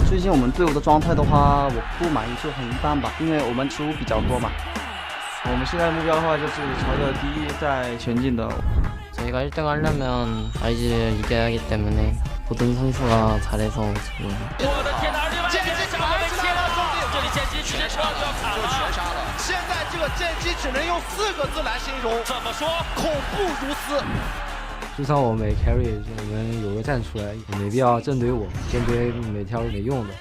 最近我们队伍的状态的话，我不满意，就很一般吧，因为我们失误比较多嘛。我们现在目标的话就是朝着第一在前进的。 저희가 1등 하려면 IG를 이겨야 하기 때문에 모든 선수가 잘해서 지금 我的天哪！剑姬小被切了，兄弟，这里剑姬直接车就要卡了，全杀了。现在这个剑姬只能用4个字来形容，怎么说？恐怖如斯。就算我没 carry， 我们有个站出来，也没必要针对我，针对每条没用的。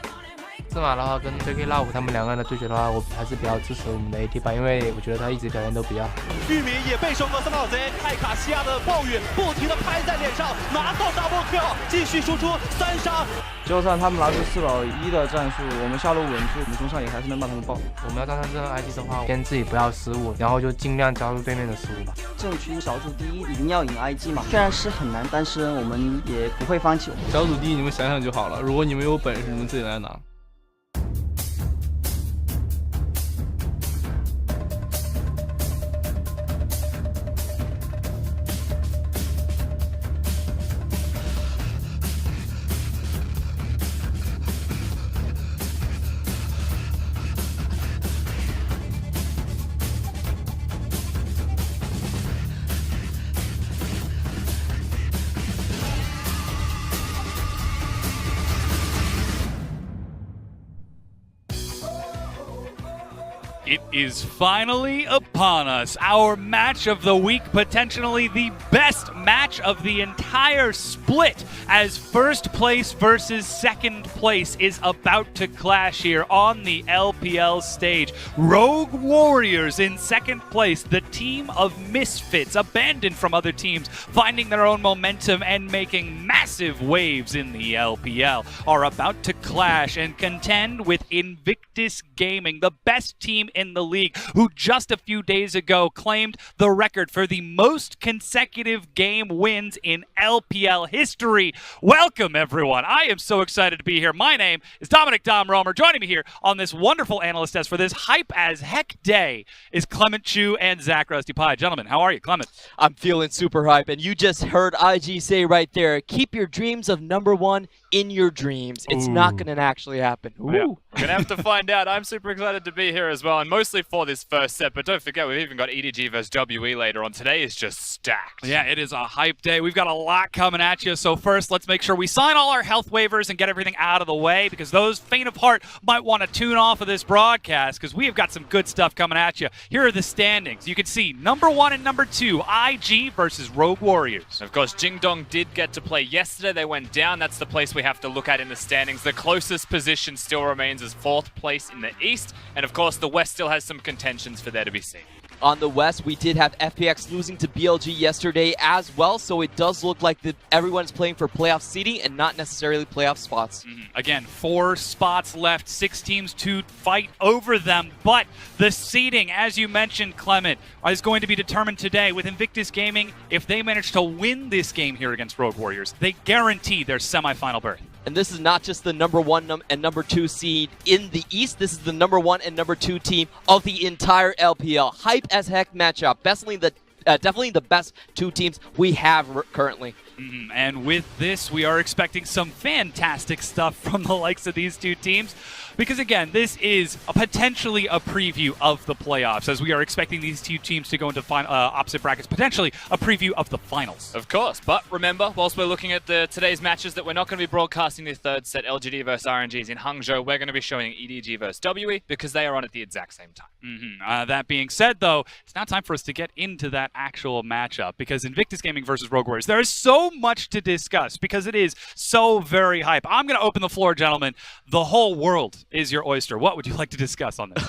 司马的话跟 JK 老虎他们两个人的对决的话，我还是比较支持我们的 AT 吧，因为我觉得他一直表现都比较好。玉米也被收割三盗贼，泰卡西亚的暴雨不停的拍在脸上，拿到 double kill， 继续输出3杀。就算他们拿出4保1的战术，我们下路稳住，我们中上也还是能把他们爆。我们要战胜这个 IG 的话，先自己不要失误，然后就尽量加入对面的失误吧。正区小组第一一定要赢 IG 嘛，虽然是很难，但是我们也不会放弃。小组第一你们想想就好了，如果你们有本事，你们自己来拿。 It is finally upon us. Our match of the week, potentially the best match of the entire split, as first place versus second place is about to clash here on the LPL stage. Rogue Warriors in second place, the team of misfits, abandoned from other teams, finding their own momentum and making massive waves in the LPL, are about to clash and contend with Invictus Gaming, the best team in the league, who just a few days ago claimed the record for the most consecutive game wins in LPL history. Welcome, everyone. I am so excited to be here. My name is Dominic Dom Romer. Joining me here on this wonderful analyst test for this hype as heck day is Clement Chu and Zach Rusty Pie. Gentlemen, how are you? Clement? I'm feeling super hype, and you just heard IG say right there, keep your dreams of #1 in your dreams. It's not going to actually happen. Ooh. Yeah. We're going to have to find out. I'm super excited to be here as well, and mostly for this first set, but don't forget, we've even got EDG versus WE later on. Today is just stacked. Yeah, it is a hype day. We've got a lot coming at you, so first, let's make sure we sign all our health waivers and get everything out of the way, because those faint of heart might want to tune off of this broadcast, because we have got some good stuff coming at you. Here are the standings. You can see #1 and #2, IG versus Rogue Warriors. Of course, Jingdong did get to play yesterday. They went down. That's the place we have to look at in the standings. The closest position still remains as 4th place in the East, and of course, the West still has some contentions for there to be seen. On the West, we did have FPX losing to BLG yesterday as well, so it does look like everyone's playing for playoff seeding and not necessarily playoff spots. Again, 4 spots left, 6 teams to fight over them, but the seeding, as you mentioned, Clement, is going to be determined today with Invictus Gaming. If they manage to win this game here against Rogue Warriors, they guarantee their semifinal berth. And this is not just the #1 and #2 seed in the East. This is the #1 and #2 team of the entire LPL. Hype as heck matchup. Definitely the best 2 teams we have currently. And with this, we are expecting some fantastic stuff from the likes of these 2 teams. Because again, this is potentially a preview of the playoffs, as we are expecting these 2 teams to go into opposite brackets, potentially a preview of the finals. Of course, but remember, whilst we're looking at today's matches, that we're not going to be broadcasting the 3rd set, LGD versus RNGs in Hangzhou. We're going to be showing EDG versus WE, because they are on at the exact same time. That being said, though, it's now time for us to get into that actual matchup, because Invictus Gaming versus Rogue Warriors, there is so much to discuss, because it is so very hype. I'm going to open the floor, gentlemen. The whole world is your oyster. What would you like to discuss on this?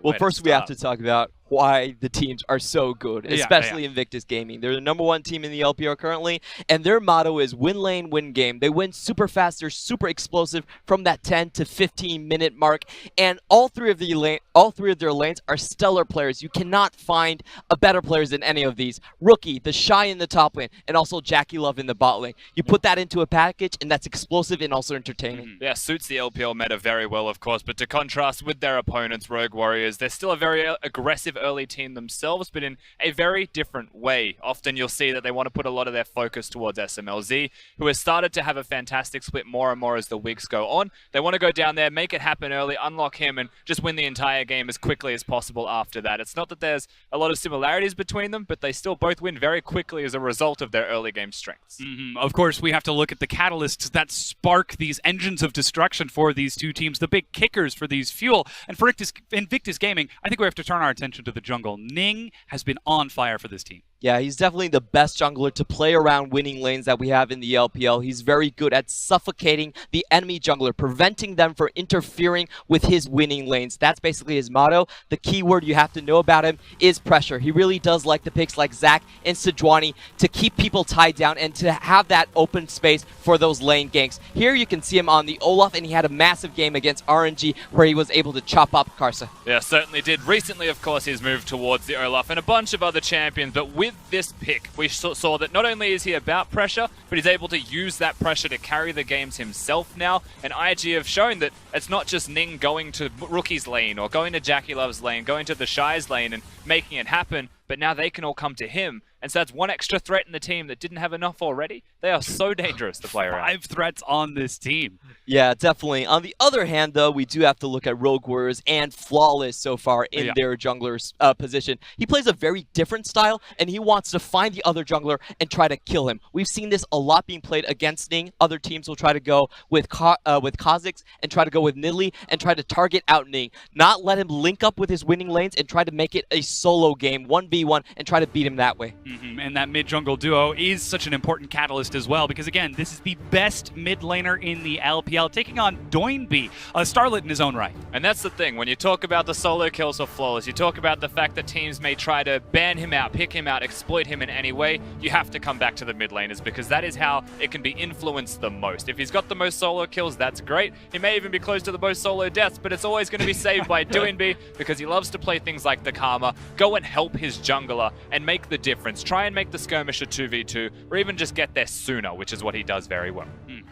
Well, first we have to talk about why the teams are so good, especially Invictus Gaming. They're the #1 team in the LPL currently, and their motto is win lane, win game. They win super fast, they're super explosive from that 10 to 15 minute mark, and all three of their lanes are stellar players. You cannot find a better players than any of these. Rookie, the Shy in the top lane, and also Jackie Love in the bot lane. You put that into a package, and that's explosive and also entertaining. Yeah, suits the LPL meta very well, of course, but to contrast with their opponents, Rogue Warriors, they're still a very aggressive aggressive early team themselves, but in a very different way. Often you'll see that they want to put a lot of their focus towards SMLZ, who has started to have a fantastic split more and more as the weeks go on. They want to go down there, make it happen early, unlock him, and just win the entire game as quickly as possible after that. It's not that there's a lot of similarities between them, but they still both win very quickly as a result of their early game strengths. Of course, we have to look at the catalysts that spark these engines of destruction for these two teams, the big kickers for these fuel. And for Invictus Gaming, I think we have to turn our attention to the jungle. Ning has been on fire for this team. Yeah, he's definitely the best jungler to play around winning lanes that we have in the LPL. He's very good at suffocating the enemy jungler, preventing them from interfering with his winning lanes. That's basically his motto. The key word you have to know about him is pressure. He really does like the picks like Zac and Sejuani to keep people tied down and to have that open space for those lane ganks. Here you can see him on the Olaf, and he had a massive game against RNG where he was able to chop up Karsa. Yeah, certainly did. Recently, of course, he's moved towards the Olaf and a bunch of other champions, but with this pick, we saw that not only is he about pressure, but he's able to use that pressure to carry the games himself now. And IG have shown that it's not just Ning going to Rookie's lane or going to Jackie Love's lane, going to the Shy's lane and making it happen, but now they can all come to him. And so that's one extra threat in the team that didn't have enough already. They are so dangerous to play around. 5 threats on this team. Yeah, definitely. On the other hand, though, we do have to look at Rogue Warriors and Flawless so far in their jungler's position. He plays a very different style, and he wants to find the other jungler and try to kill him. We've seen this a lot being played against Ning. Other teams will try to go with Kha'Zix and try to go with Nidalee and try to target out Ning. Not let him link up with his winning lanes and try to make it a solo game, 1v1, and try to beat him that way. And that mid-jungle duo is such an important catalyst as well, because again, this is the best mid laner in the LPL, taking on Doinby, a starlet in his own right. And that's the thing, when you talk about the solo kills of Flawless, you talk about the fact that teams may try to ban him out, pick him out, exploit him in any way, you have to come back to the mid laners, because that is how it can be influenced the most. If he's got the most solo kills, that's great. He may even be close to the most solo deaths, but it's always going to be saved by Doinby, because he loves to play things like the Karma, go and help his jungler, and make the difference. Try and make the skirmish a 2v2, or even just get there sooner, which is what he does very well.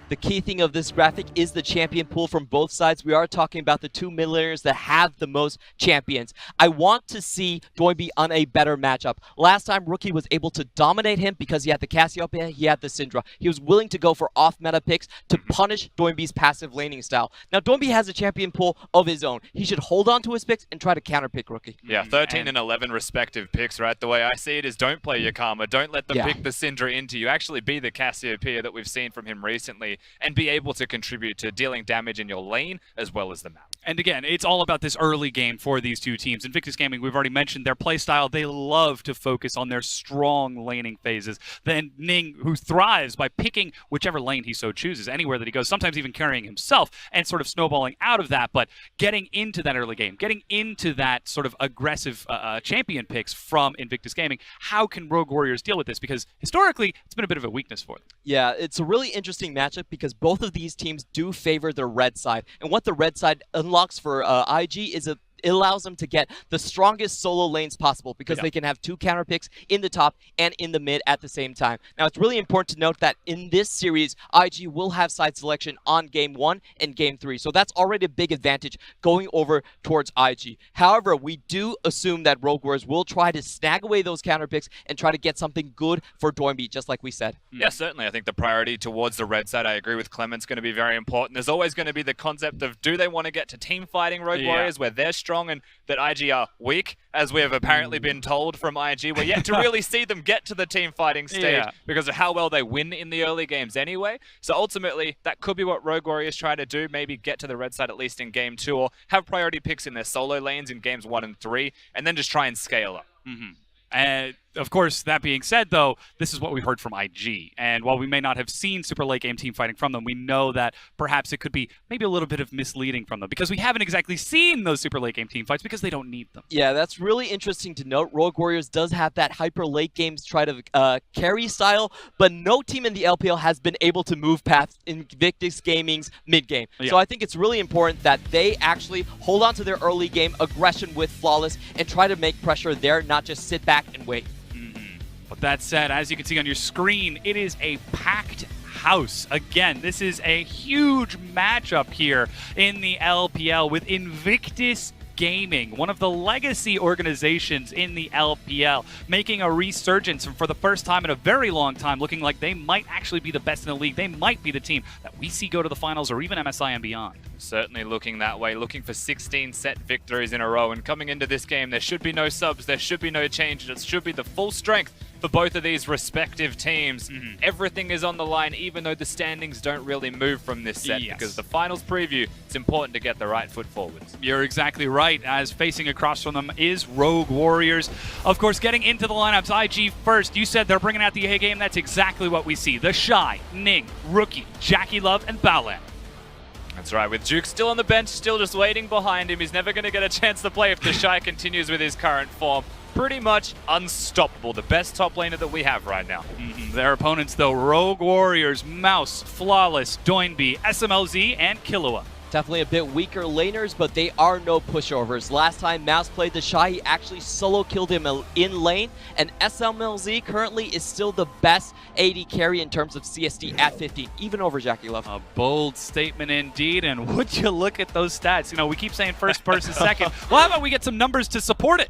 The key thing of this graphic is the champion pool from both sides. We are talking about the two mid laners that have the most champions. I want to see Doinby on a better matchup. Last time, Rookie was able to dominate him because he had the Cassiopeia, he had the Syndra. He was willing to go for off-meta picks to punish Doinby's passive laning style. Now, Doinby has a champion pool of his own. He should hold on to his picks and try to counterpick Rookie. Yeah, 13 and 11 respective picks, right? The way I see it is don't play your Karma. Don't let them pick the Syndra into you. Actually be the Cassiopeia that we've seen from him recently and be able to contribute to dealing damage in your lane as well as the map. And again, it's all about this early game for these two teams. Invictus Gaming, we've already mentioned their play style. They love to focus on their strong laning phases. Then Ning, who thrives by picking whichever lane he so chooses, anywhere that he goes, sometimes even carrying himself and sort of snowballing out of that, but getting into that early game, getting into that sort of aggressive champion picks from Invictus Gaming. How can Rogue Warriors deal with this? Because historically, it's been a bit of a weakness for them. Yeah, it's a really interesting matchup because both of these teams do favor the red side. And what the red side unlocks for IG is it allows them to get the strongest solo lanes possible because they can have two counter picks in the top and in the mid at the same time. Now, it's really important to note that in this series, IG will have side selection on Game 1 and Game 3. So that's already a big advantage going over towards IG. However, we do assume that Rogue Warriors will try to snag away those counter picks and try to get something good for Doinby, just like we said. Yeah, certainly. I think the priority towards the red side, I agree with Clement's going to be very important. There's always going to be the concept of, do they want to get to team fighting Rogue Warriors where they're strong and that IG are weak, as we have apparently been told from IG. We're yet to really see them get to the team fighting stage because of how well they win in the early games anyway. So ultimately, that could be what Rogue Warriors try to do, maybe get to the red side at least in Game 2, or have priority picks in their solo lanes in Games 1 and 3, and then just try and scale up. And of course, that being said, though, this is what we heard from IG. And while we may not have seen super late game team fighting from them, we know that perhaps it could be maybe a little bit of misleading from them because we haven't exactly seen those super late game team fights because they don't need them. Yeah, that's really interesting to note. Rogue Warriors does have that hyper late games try to carry style, but no team in the LPL has been able to move past Invictus Gaming's mid game. So I think it's really important that they actually hold on to their early game aggression with Flawless and try to make pressure there, not just sit back and wait. But that said, as you can see on your screen, it is a packed house. Again, this is a huge matchup here in the LPL with Invictus Gaming, one of the legacy organizations in the LPL, making a resurgence for the first time in a very long time, looking like they might actually be the best in the league. They might be the team that we see go to the finals or even MSI and beyond. Certainly looking that way, looking for 16 set victories in a row. And coming into this game, there should be no subs, there should be no changes. It should be the full strength for both of these respective teams. Everything is on the line, even though the standings don't really move from this set, because the finals preview, it's important to get the right foot forwards. You're exactly right, as facing across from them is Rogue Warriors. Of course, getting into the lineups, IG first. You said they're bringing out the A game. That's exactly what we see. The Shy, Ning, Rookie, Jackie Love, and Baolan. That's right, with Duke still on the bench, still just waiting behind him. He's never going to get a chance to play if the Shy continues with his current form. Pretty much unstoppable, the best top laner that we have right now. Their opponents, though, Rogue Warriors, Mouse, Flawless, Doinby, SMLZ, and Killua. Definitely a bit weaker laners, but they are no pushovers. Last time Mouse played the Shy, he actually solo killed him in lane, and SMLZ currently is still the best AD carry in terms of CSD at 15, even over Jackie Love. A bold statement indeed, and would you look at those stats? You know, we keep saying first versus second. Well, how about we get some numbers to support it?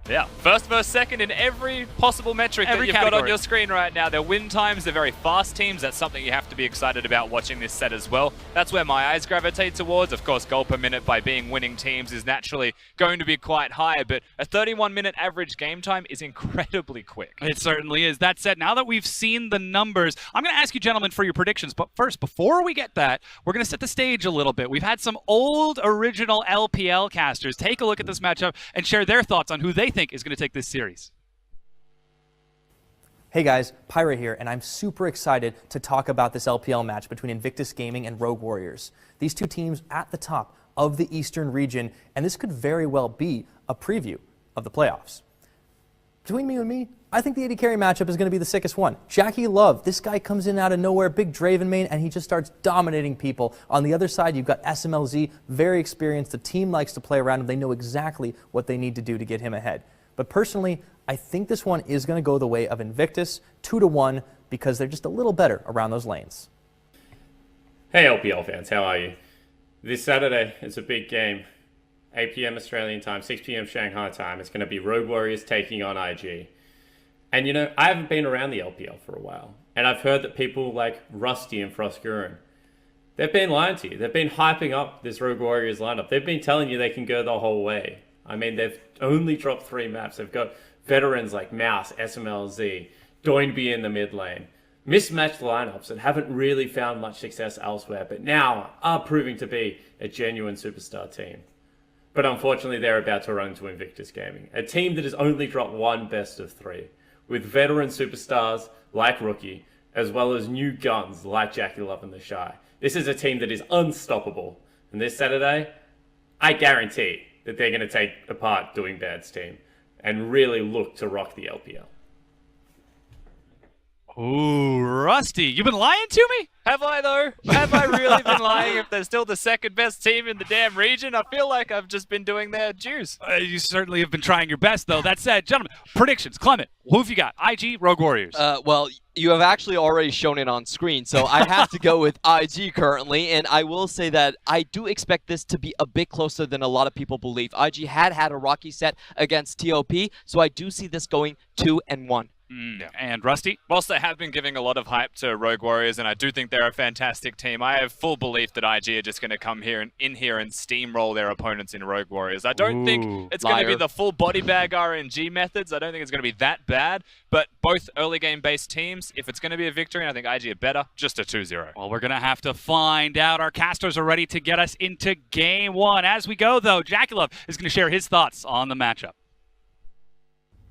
Yeah, first versus second in every possible metric that you've got on your screen right now. Their win times, they're very fast teams. That's something you have to be excited about watching this set as well. That's where my eyes gravitate towards. Of course, goal per minute by being winning teams is naturally going to be quite high, but a 31-minute average game time is incredibly quick. It certainly is. That said, now that we've seen the numbers, I'm going to ask you gentlemen for your predictions, but first, before we get that, we're going to set the stage a little bit. We've had some old original LPL casters take a look at this matchup and share their thoughts on who they think is going to take this series. Hey guys, Pyra here, and I'm super excited to talk about this LPL match between Invictus Gaming and Rogue Warriors. These two teams at the top of the Eastern region, and this could very well be a preview of the playoffs. Between you and me, I think the AD carry matchup is going to be the sickest one. Jackie Love, this guy comes in out of nowhere, big Draven main, and he just starts dominating people. On the other side, you've got SMLZ, very experienced. The team likes to play around him. They know exactly what they need to do to get him ahead. But personally, I think this one is going to go the way of Invictus, 2-1, because they're just a little better around those lanes. Hey LPL fans, how are you? This Saturday, it's a big game. 8 PM Australian time, 6 PM Shanghai time. It's going to be Rogue Warriors taking on IG. And you know, I haven't been around the LPL for a while. And I've heard that people like Rusty and Frostgurin, they've been lying to you. They've been hyping up this Rogue Warriors lineup. They've been telling you they can go the whole way. I mean, they've only dropped 3 maps. They've got veterans like Mouse, SMLZ, Doinby in the mid lane. Mismatched lineups that haven't really found much success elsewhere, but now are proving to be a genuine superstar team. But unfortunately, they're about to run into Invictus Gaming, a team that has only dropped 1 best of 3, with veteran superstars like Rookie, as well as new guns like Jackie Love and the Shy. This is a team that is unstoppable, and this Saturday, I guarantee that they're going to take apart Doing Bad's team and really look to rock the LPL. Ooh, Rusty, you've been lying to me? Have I, though? Have I really been lying if they're still the second best team in the damn region? I feel like I've just been doing their dues. You certainly have been trying your best, though. That said, gentlemen, predictions. Clement, who have you got? IG, Rogue Warriors? Well, you have actually already shown it on screen, so I have to go with IG currently, and I will say that I do expect this to be a bit closer than a lot of people believe. IG had a rocky set against TOP, so I do see this going 2-1. And Rusty? Whilst they have been giving a lot of hype to Rogue Warriors, and I do think they're a fantastic team, I have full belief that IG are just going to come here and steamroll their opponents in Rogue Warriors. I don't think it's going to be the full body bag RNG methods. I don't think it's going to be that bad, but both early game based teams, if it's going to be a victory, and I think IG are better, just a 2-0. Well, we're going to have to find out. Our casters are ready to get us into game 1. As we go, though, Jackie Love is going to share his thoughts on the matchup.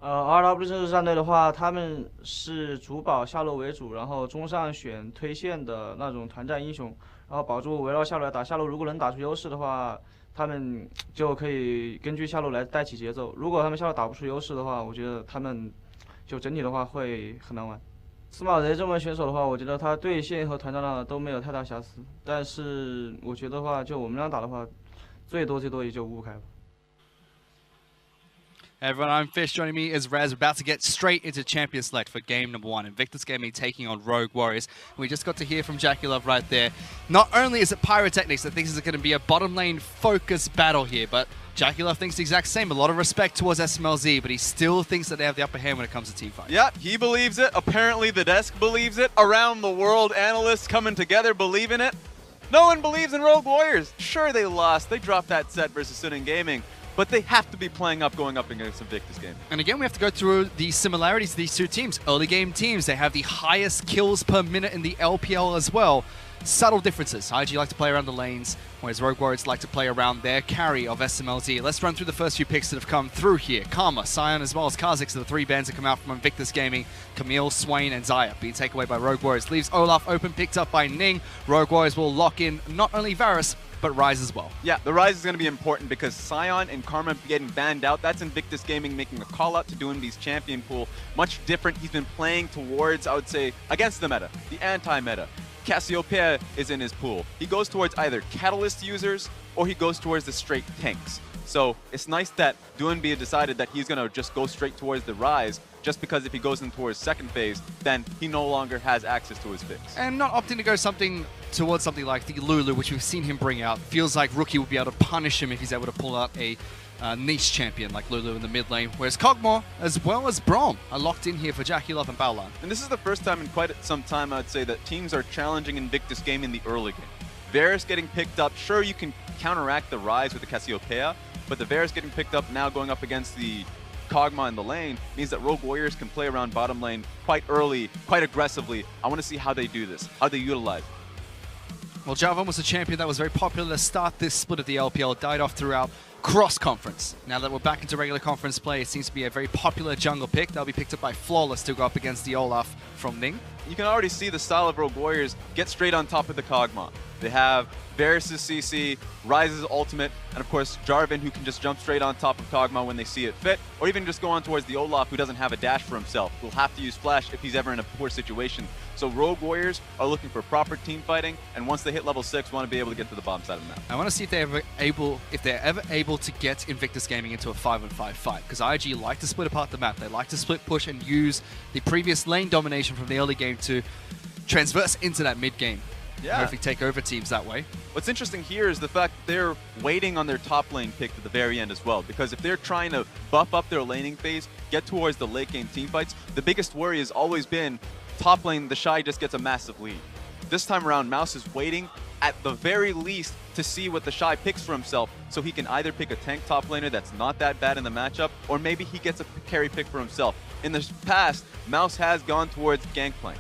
RW 这支战队的话，他们是主保下路为主，然后中上选推线的那种团战英雄，然后保住围绕下路来打。下路如果能打出优势的话，他们就可以根据下路来带起节奏。如果他们下路打不出优势的话，我觉得他们就整体的话会很难玩。司马贼这门选手的话，我觉得他对线和团战呢都没有太大瑕疵，但是我觉得话，就我们俩打的话，最多也就5-5开吧。Hey everyone, I'm Fish. Joining me is Raz. We're about to get straight into Champion Select for game number 1. Invictus Gaming taking on Rogue Warriors. We just got to hear from Jackie Love right there. Not only is it Pyrotechnics, I think this is going to be a bottom lane focused battle here, but Jackie thinks the exact same. A lot of respect towards SMLZ, but he still thinks that they have the upper hand when it comes to teamfights. Yep, he believes it. Apparently the desk believes it. Around the world, analysts coming together believe in it. No one believes in Rogue Warriors. Sure, they lost. They dropped that set versus Suning Gaming, but they have to be playing up going up against Invictus Gaming. And again, we have to go through the similarities of these two teams. Early game teams, they have the highest kills per minute in the LPL as well. Subtle differences. IG like to play around the lanes, whereas Rogue Warriors like to play around their carry of SMLZ. Let's run through the first few picks that have come through here. Karma, Sion, as well as Kha'Zix are the 3 bans that come out from Invictus Gaming. Camille, Swain, and Zaya being taken away by Rogue Warriors. Leaves Olaf open, picked up by Ning. Rogue Warriors will lock in not only Varus, but Rise as well. Yeah, the Rise is going to be important because Sion and Karma getting banned out, that's Invictus Gaming making a call out to Doinby's champion pool. Much different. He's been playing towards, I would say, against the meta, the anti-meta. Cassiopeia is in his pool. He goes towards either Catalyst users or he goes towards the straight tanks. So it's nice that Doinby decided that he's going to just go straight towards the Rise, just because if he goes in towards second phase, then he no longer has access to his picks. And not opting to go towards something like the Lulu, which we've seen him bring out. Feels like Rookie will be able to punish him if he's able to pull out a niche champion like Lulu in the mid lane, whereas Kog'Maw as well as Braum are locked in here for JackeyLove and Baolan. And this is the first time in quite some time, I'd say, that teams are challenging Invictus Game in the early game. Varus getting picked up, sure you can counteract the Rise with the Cassiopeia, but the Varus getting picked up now going up against the Kog'Maw in the lane means that Rogue Warriors can play around bottom lane quite early, quite aggressively. I want to see how they do this, how they utilize it. Well, Jarvan was a champion that was very popular to start this split of the LPL, died off throughout cross-conference. Now that we're back into regular conference play, it seems to be a very popular jungle pick. That'll be picked up by Flawless to go up against the Olaf from Ning. You can already see the style of Rogue Warriors get straight on top of the Kog'Maw. They have Varus' CC, Rise's ultimate, and of course Jarvan, who can just jump straight on top of Kog'Maw when they see it fit, or even just go on towards the Olaf, who doesn't have a dash for himself. He'll have to use Flash if he's ever in a poor situation. So Rogue Warriors are looking for proper team fighting, and once they hit level 6, want to be able to get to the bottom side of the map. I want to see if they're ever able to get Invictus Gaming into a 5-on-5 fight, because IG like to split apart the map. They like to split push and use the previous lane domination from the early game to transverse into that mid game. Yeah. Hopefully take over teams that way. What's interesting here is the fact that they're waiting on their top lane pick to the very end as well, because if they're trying to buff up their laning phase, get towards the late game teamfights, the biggest worry has always been top lane, the Shy just gets a massive lead. This time around, Mouse is waiting at the very least to see what the Shy picks for himself, so he can either pick a tank top laner that's not that bad in the matchup, or maybe he gets a carry pick for himself. In the past, Mouse has gone towards Gangplank.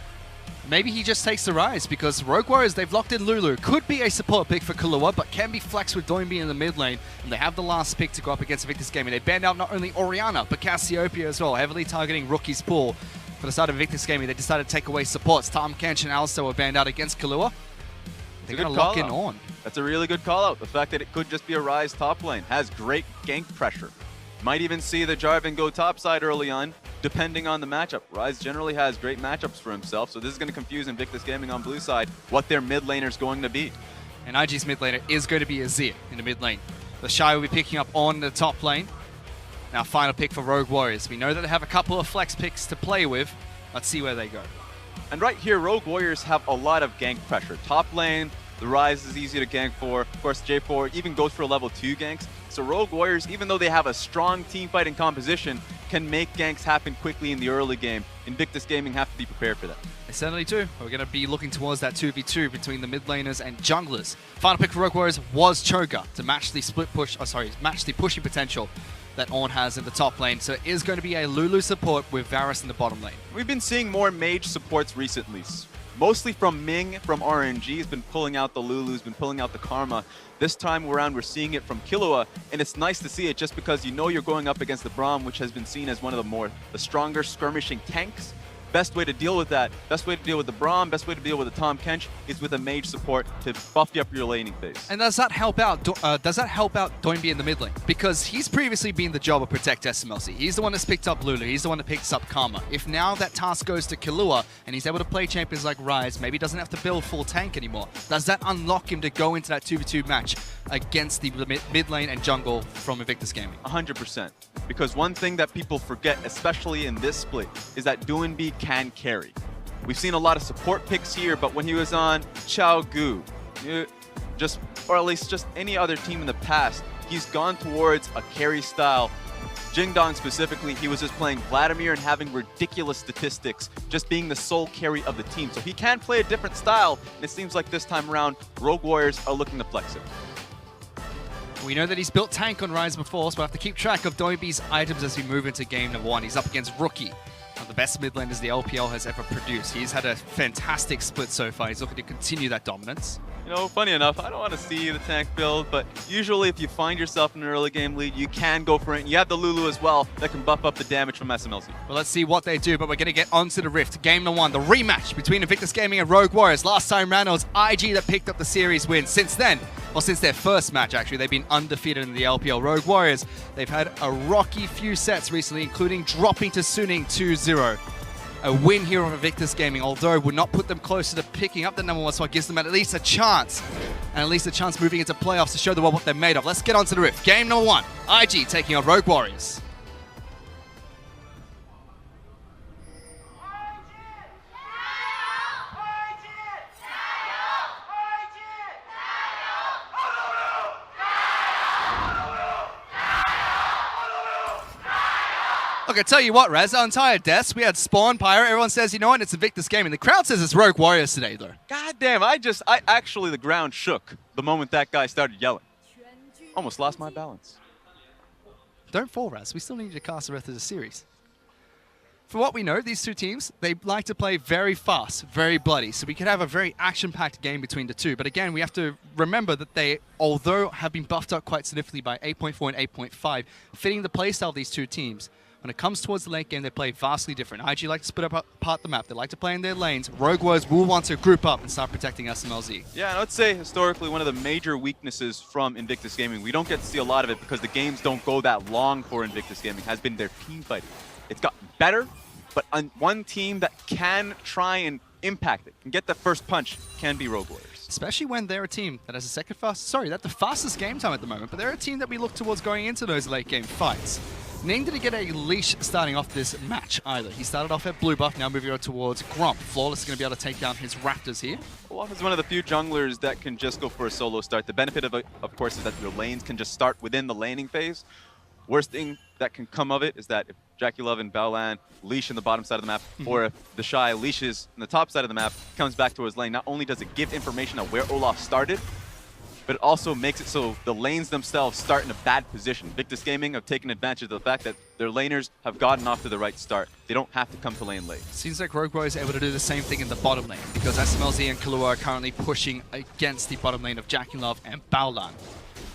Maybe he just takes the Rise, because Rogue Warriors, they've locked in Lulu. Could be a support pick for Kahlua, but can be flexed with Doinby in the mid lane. And they have the last pick to go up against Invictus Gaming. They banned out not only Orianna, but Cassiopeia as well, heavily targeting Rookie's pool. For the start of Invictus Gaming, they decided to take away supports. Tahm Kench and Alistair were banned out against Kahlua. They're going to lock in on. That's a really good call out. The fact that it could just be a Rise top lane has great gank pressure. Might even see the Jarvan go topside early on, depending on the matchup. Rise generally has great matchups for himself, so this is going to confuse Invictus Gaming on blue side what their mid laner is going to be. And IG's mid laner is going to be Azir in the mid lane. The Shy will be picking up on the top lane. Now, final pick for Rogue Warriors. We know that they have a couple of flex picks to play with. Let's see where they go. And right here, Rogue Warriors have a lot of gank pressure. Top lane, the Rise is easy to gank for. Of course, J4 even goes for level 2 ganks. So Rogue Warriors, even though they have a strong team fighting composition, can make ganks happen quickly in the early game. Invictus Gaming have to be prepared for that. They certainly do. We're going to be looking towards that 2v2 between the mid laners and junglers. Final pick for Rogue Warriors was Cho'Gath to match the match the pushing potential that Ornn has in the top lane. So it is going to be a Lulu support with Varus in the bottom lane. We've been seeing more mage supports recently. Mostly from Ming, from RNG, has been pulling out the Lulus, been pulling out the Karma. This time around, we're seeing it from Killua, and it's nice to see it just because you know you're going up against the Braum, which has been seen as one of the stronger skirmishing tanks. Best way to deal with that, best way to deal with the Braum, best way to deal with the Tahm Kench is with a mage support to buff you up your laning phase. And does that help out Doinby in the mid lane? Because he's previously been the job of Protect SMLC. He's the one that's picked up Lulu. He's the one that picks up Karma. If now that task goes to Kahlua and he's able to play champions like Rise, maybe he doesn't have to build full tank anymore. Does that unlock him to go into that 2v2 match against the mid lane and jungle from Invictus Gaming? 100%. Because one thing that people forget, especially in this split, is that Doinby can carry. We've seen a lot of support picks here, but when he was on Chao Gu, or at least just any other team in the past, he's gone towards a carry style. Jingdong specifically, he was just playing Vladimir and having ridiculous statistics, just being the sole carry of the team. So he can play a different style, and it seems like this time around, Rogue Warriors are looking to flex it. We know that he's built tank on Rise before, so we'll have to keep track of Doiby's items as we move into game number 1. He's up against Rookie, one of the best mid laners the LPL has ever produced. He's had a fantastic split so far. He's looking to continue that dominance. You know, funny enough, I don't want to see the tank build, but usually if you find yourself in an early game lead, you can go for it. And you have the Lulu as well that can buff up the damage from SMLZ. Well, let's see what they do, but we're going to get onto the Rift. Game number 1, the rematch between Invictus Gaming and Rogue Warriors. Last time round, it was IG that picked up the series win. Since then, well, since their first match, actually, they've been undefeated in the LPL. Rogue Warriors, they've had a rocky few sets recently, including dropping to Suning 2-0. A win here of Invictus Gaming, although would not put them closer to picking up the number 1 spot, gives them at least a chance. And at least a chance moving into playoffs to show the world what they're made of. Let's get on to the Rift. Game number 1, IG taking on Rogue Warriors. Look, I tell you what, Raz, our entire desk, we had Spawn, Pyro, everyone says, you know what, it's Invictus Gaming. The crowd says it's Rogue Warriors today, though. God damn, I actually, the ground shook the moment that guy started yelling. Almost lost my balance. Don't fall, Raz. We still need to cast the rest of the series. For what we know, these two teams, they like to play very fast, very bloody, so we could have a very action-packed game between the two. But again, we have to remember that they, although have been buffed up quite significantly by 8.4 and 8.5, fitting the playstyle of these two teams, when it comes towards the late game, they play vastly different. IG like to split apart the map. They like to play in their lanes. Rogue Warriors will want to group up and start protecting SMLZ. Yeah, and I would say historically one of the major weaknesses from Invictus Gaming, we don't get to see a lot of it because the games don't go that long for Invictus Gaming, has been their team fighting. It's gotten better, but one team that can try and impact it, can get the first punch, can be Rogue Warriors. Especially when they're a team that has the fastest game time at the moment, but they're a team that we look towards going into those late game fights. Ning didn't get a leash starting off this match either. He started off at blue buff, now moving on towards Gromp. Flawless is going to be able to take down his Raptors here. Olaf is one of the few junglers that can just go for a solo start. The benefit of course, is that your lanes can just start within the laning phase. Worst thing that can come of it is that if JackeyLove and Baolan leash in the bottom side of the map, or if the Shy leashes in the top side of the map, comes back to his lane, not only does it give information on where Olaf started, but it also makes it so the lanes themselves start in a bad position. Invictus Gaming have taken advantage of the fact that their laners have gotten off to the right start. They don't have to come to lane late. Seems like Rogue Warriors are able to do the same thing in the bottom lane, because SMLZ and Kahlua are currently pushing against the bottom lane of JackeyLove and Baolan.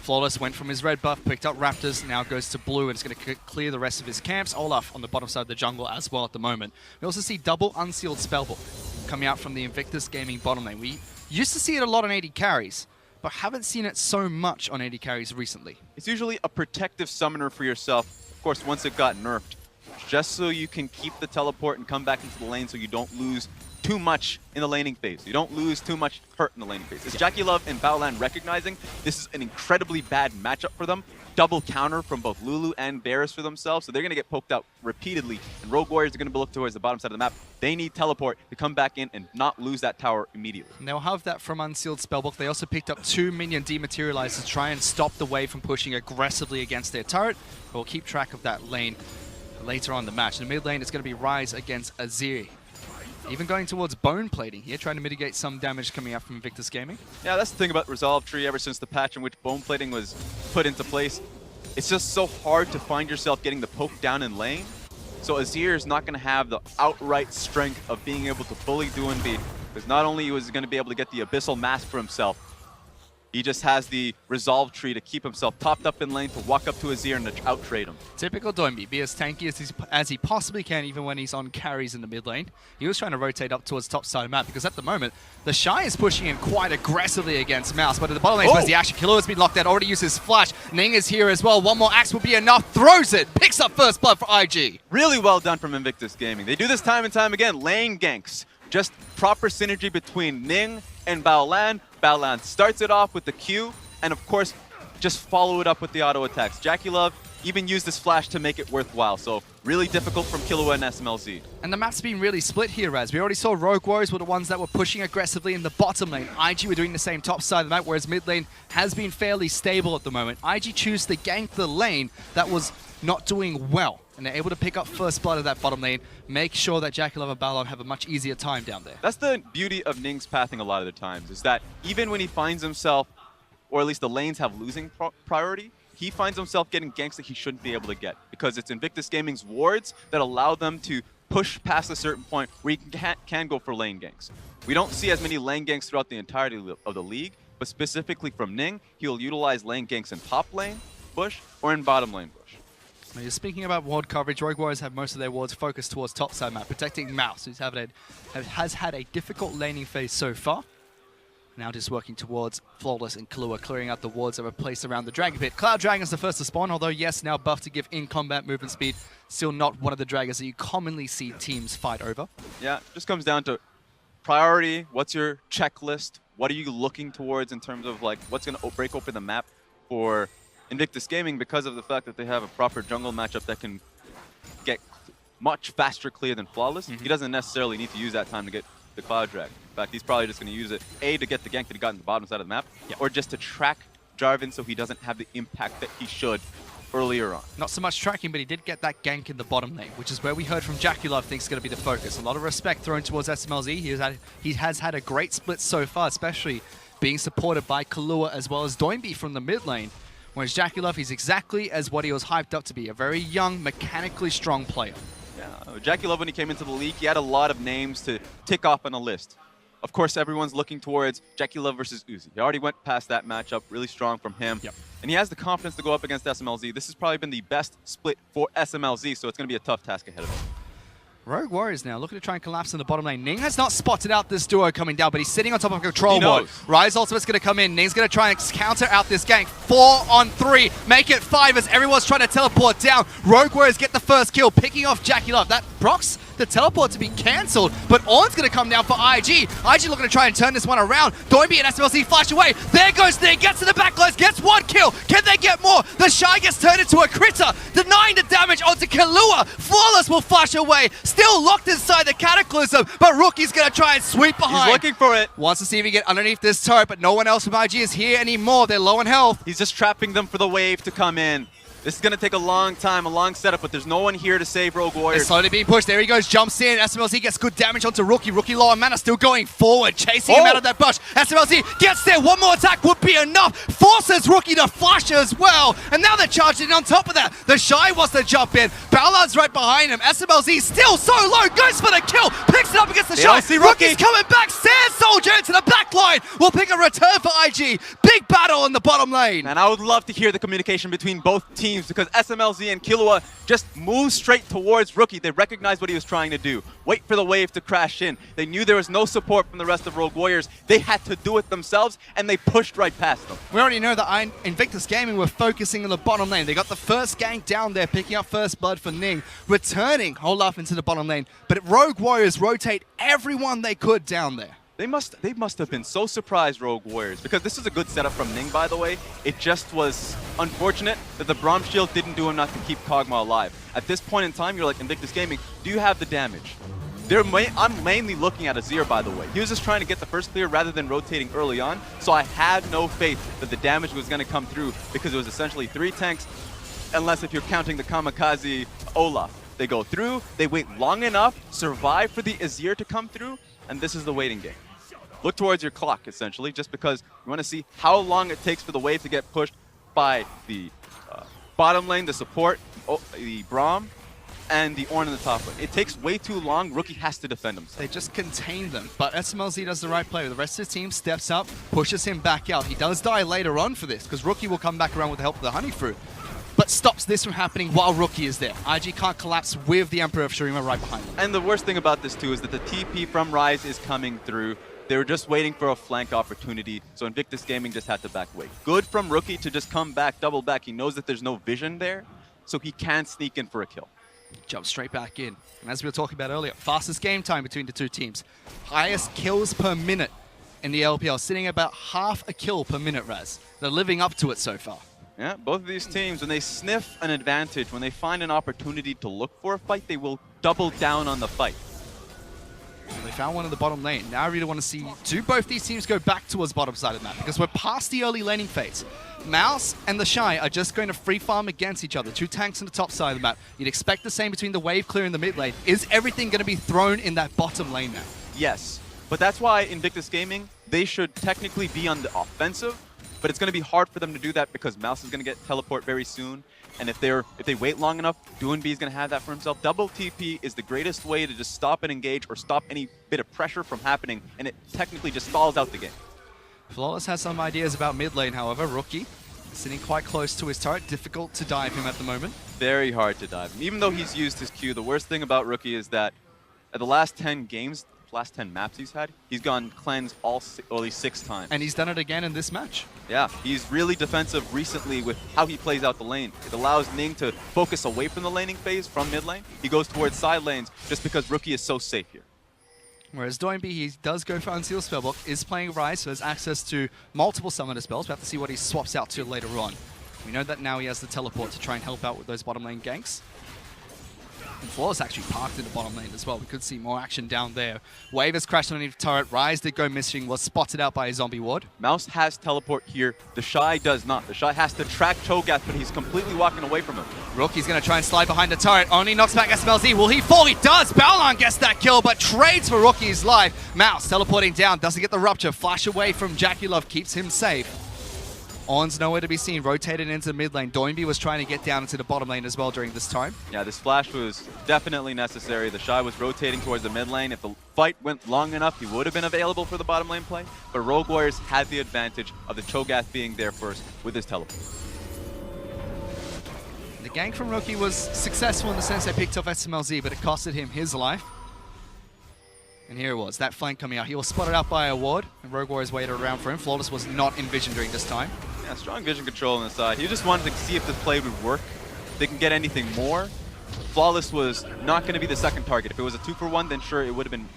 Flawless went from his red buff, picked up Raptors, now goes to blue, and is going to clear the rest of his camps. Olaf on the bottom side of the jungle as well at the moment. We also see double unsealed spellbook coming out from the Invictus Gaming bottom lane. We used to see it a lot on AD carries, but haven't seen it so much on AD carries recently. It's usually a protective summoner for yourself, of course, once it got nerfed, just so you can keep the teleport and come back into the lane so you don't lose too much in the laning phase. You don't lose too much hurt in the laning phase. Is JackeyLove and Baolan recognizing this is an incredibly bad matchup for them? Double counter from both Lulu and Varus for themselves, so they're going to get poked out repeatedly, and Rogue Warriors are going to look towards the bottom side of the map. They need teleport to come back in and not lose that tower immediately. And they'll have that from Unsealed Spellbook. They also picked up 2 minion dematerializers to try and stop the wave from pushing aggressively against their turret. We'll keep track of that lane later on in the match. In the mid lane, it's going to be Rise against Azir. Even going towards bone plating here, trying to mitigate some damage coming out from Invictus Gaming. Yeah, that's the thing about Resolve Tree ever since the patch in which bone plating was put into place. It's just so hard to find yourself getting the poke down in lane. So Azir is not going to have the outright strength of being able to fully do Indeed. Because not only was he going to be able to get the Abyssal Mask for himself, he just has the Resolve Tree to keep himself topped up in lane to walk up to Azir and to out-trade him. Typical Doinby, be as tanky as he possibly can even when he's on carries in the mid lane. He was trying to rotate up towards the top side of the map because at the moment, the Shy is pushing in quite aggressively against Mouse, but at the bottom lane is the action. Kilo has been locked out, already used his flash. Ning is here as well. One more axe will be enough. Throws it, picks up first blood for IG. Really well done from Invictus Gaming. They do this time and time again, lane ganks. Just proper synergy between Ning and Baolan. Baolan starts it off with the Q, and of course, just follow it up with the auto attacks. JackeyLove even used this flash to make it worthwhile. So really difficult from Killua and SMLZ. And the map's been really split here, Raz. We already saw Rogue Warriors were the ones that were pushing aggressively in the bottom lane. IG were doing the same top side of the map, whereas mid lane has been fairly stable at the moment. IG choose to gank the lane that was not doing well, and they're able to pick up first blood of that bottom lane, make sure that JackeyLove and Balrog have a much easier time down there. That's the beauty of Ning's pathing a lot of the times, is that even when he finds himself, or at least the lanes have losing priority, he finds himself getting ganks that he shouldn't be able to get, because it's Invictus Gaming's wards that allow them to push past a certain point where he can go for lane ganks. We don't see as many lane ganks throughout the entirety of the league, but specifically from Ning, he'll utilize lane ganks in top lane, bush, or in bottom lane, bush. Now, you're speaking about ward coverage. Rogue Warriors have most of their wards focused towards topside map, protecting Mouse, who has had a difficult laning phase so far. Now just working towards Flawless and Killua, clearing out the wards that were placed around the Dragon Pit. Cloud Dragon's the first to spawn, although yes, now buffed to give in-combat movement speed. Still not one of the dragons that you commonly see teams fight over. Yeah, it just comes down to priority. What's your checklist? What are you looking towards in terms of like what's going to break open the map for Invictus Gaming, because of the fact that they have a proper jungle matchup that can get much faster clear than Flawless. He doesn't necessarily need to use that time to get the Cloud Dragon. In fact, he's probably just going to use it, A, to get the gank that he got in the bottom side of the map, or just to track Jarvan so he doesn't have the impact that he should earlier on. Not so much tracking, but he did get that gank in the bottom lane, which is where we heard from JackeyLove thinks is going to be the focus. A lot of respect thrown towards SMLZ. He has had a great split so far, especially being supported by Killua as well as Doinby from the mid lane. Whereas JackeyLove, he's exactly as what he was hyped up to be, a very young, mechanically strong player. Yeah, JackeyLove, when he came into the league, he had a lot of names to tick off on a list. Of course, everyone's looking towards JackeyLove versus Uzi. He already went past that matchup, really strong from him. And he has the confidence to go up against SMLZ. This has probably been the best split for SMLZ, so it's going to be a tough task ahead of him. Rogue Warriors now looking to try and collapse in the bottom lane. Ning has not spotted out this duo coming down, but he's sitting on top of a control board. Rise Ultimate's going to come in. Ning's going to try and counter out this gank. 4 on 3. Make it 5 as everyone's trying to teleport down. Rogue Warriors get the first kill, picking off JackeyLove. That procs the teleport to be cancelled, but Ornn's going to come down for IG. IG looking to try and turn this one around. Doinby and SMLZ flash away. There goes Ning, gets to the back lines, gets 1 kill. Can they get more? The Shy gets turned into a critter, denying the damage onto Killua. Flawless will flash away, still locked inside the Cataclysm, but Rookie's going to try and sweep behind. He's looking for it. Wants to see if he can get underneath this turret, but no one else from IG is here anymore. They're low on health. He's just trapping them for the wave to come in. This is going to take a long time, a long setup, but there's no one here to save Rogue Warriors. They're slowly being pushed. There he goes, jumps in. SMLZ gets good damage onto Rookie. Rookie low on mana, still going forward, chasing him out of that bush. SMLZ gets there. One more attack would be enough. Forces Rookie to flash as well. And now they're charging in on top of that. The Shy wants to jump in. Ballard's right behind him. SMLZ still so low. Goes for the kill. Picks it up against the Shy. Rookie's coming back. Sand Soldier into the back line. Will pick a return for IG. Big battle in the bottom lane. And I would love to hear the communication between both teams, because SMLZ and Killua just moved straight towards Rookie. They recognized what he was trying to do. Wait for the wave to crash in. They knew there was no support from the rest of Rogue Warriors. They had to do it themselves, and they pushed right past them. We already know that Invictus Gaming were focusing on the bottom lane. They got the first gank down there, picking up first blood for Ning, returning Olaf into the bottom lane. But Rogue Warriors rotate everyone they could down there. They must have been so surprised, Rogue Warriors, because this is a good setup from Ning, by the way. It just was unfortunate that the Braum Shield didn't do enough to keep Kog'Maw alive. At this point in time, you're like, Invictus Gaming, do you have the damage? I'm mainly looking at Azir, by the way. He was just trying to get the first clear rather than rotating early on, so I had no faith that the damage was going to come through, because it was essentially 3 tanks, unless if you're counting the Kamikaze Olaf. They go through, they wait long enough, survive for the Azir to come through, and this is the waiting game. Look towards your clock, essentially, just because you want to see how long it takes for the wave to get pushed by the bottom lane, the support, the Braum, and the Ornn in the top lane. It takes way too long. Rookie has to defend himself. They just contain them, but SMLZ does the right play. The rest of the team steps up, pushes him back out. He does die later on for this, because Rookie will come back around with the help of the Honey Fruit, but stops this from happening while Rookie is there. IG can't collapse with the Emperor of Shurima right behind him. And the worst thing about this, too, is that the TP from Rise is coming through. They were just waiting for a flank opportunity, so Invictus Gaming just had to back away. Good from Rookie to just come back, double back. He knows that there's no vision there, so he can sneak in for a kill. Jump straight back in. And as we were talking about earlier, fastest game time between the two teams. Highest kills per minute in the LPL, sitting about half a kill per minute, Raz. They're living up to it so far. Yeah, both of these teams, when they sniff an advantage, when they find an opportunity to look for a fight, they will double down on the fight. And they found one in the bottom lane. Now I really want to see, do both these teams go back towards bottom side of the map? Because we're past the early laning phase. Mouse and the Shy are just going to free farm against each other. 2 tanks on the top side of the map. You'd expect the same between the wave clear and the mid lane. Is everything going to be thrown in that bottom lane now? Yes, but that's why Invictus Gaming, they should technically be on the offensive, but it's going to be hard for them to do that because Mouse is going to get teleport very soon. And if they wait long enough, Doinb is going to have that for himself. Double TP is the greatest way to just stop and engage or stop any bit of pressure from happening, and it technically just stalls out the game. Flawless has some ideas about mid lane, however. Rookie sitting quite close to his turret. Difficult to dive him at the moment. Very hard to dive him. Even though he's used his Q, the worst thing about Rookie is that at the last 10 games, last 10 maps he's had, he's gone cleanse only 6 times. And he's done it again in this match. Yeah, he's really defensive recently with how he plays out the lane. It allows Ning to focus away from the laning phase from mid lane. He goes towards side lanes just because Rookie is so safe here. Whereas Doinb, he does go for Unseal Spellbook, is playing Rise, so has access to multiple summoner spells. We'll have to see what he swaps out to later on. We know that now he has the teleport to try and help out with those bottom lane ganks. And Flawless actually parked in the bottom lane as well. We could see more action down there. Wave has crashed underneath the turret. Rise did go missing, was spotted out by a zombie ward. Mouse has teleport here. The Shy does not. The Shy has to track Cho'Gath, but he's completely walking away from him. Rookie's going to try and slide behind the turret. Only knocks back SMLZ. Will he fall? He does. Balan gets that kill, but trades for Rookie's life. Mouse teleporting down. Doesn't get the rupture. Flash away from Jackie Love. Keeps him safe. Ornn's nowhere to be seen, rotated into the mid lane. Doinb was trying to get down into the bottom lane as well during this time. Yeah, this flash was definitely necessary. The Shy was rotating towards the mid lane. If the fight went long enough, he would have been available for the bottom lane play. But Rogue Warriors had the advantage of the Cho'Gath being there first with his teleport. The gank from Rookie was successful in the sense they picked off SMLZ, but it costed him his life. And here it was, that flank coming out. He was spotted out by a ward, and Rogue Warriors waited around for him. Flawless was not in vision during this time. Yeah, strong vision control on the side. He just wanted to see if this play would work. If they can get anything more. Flawless was not going to be the second target. If it was a 2-for-1, then sure, it would have been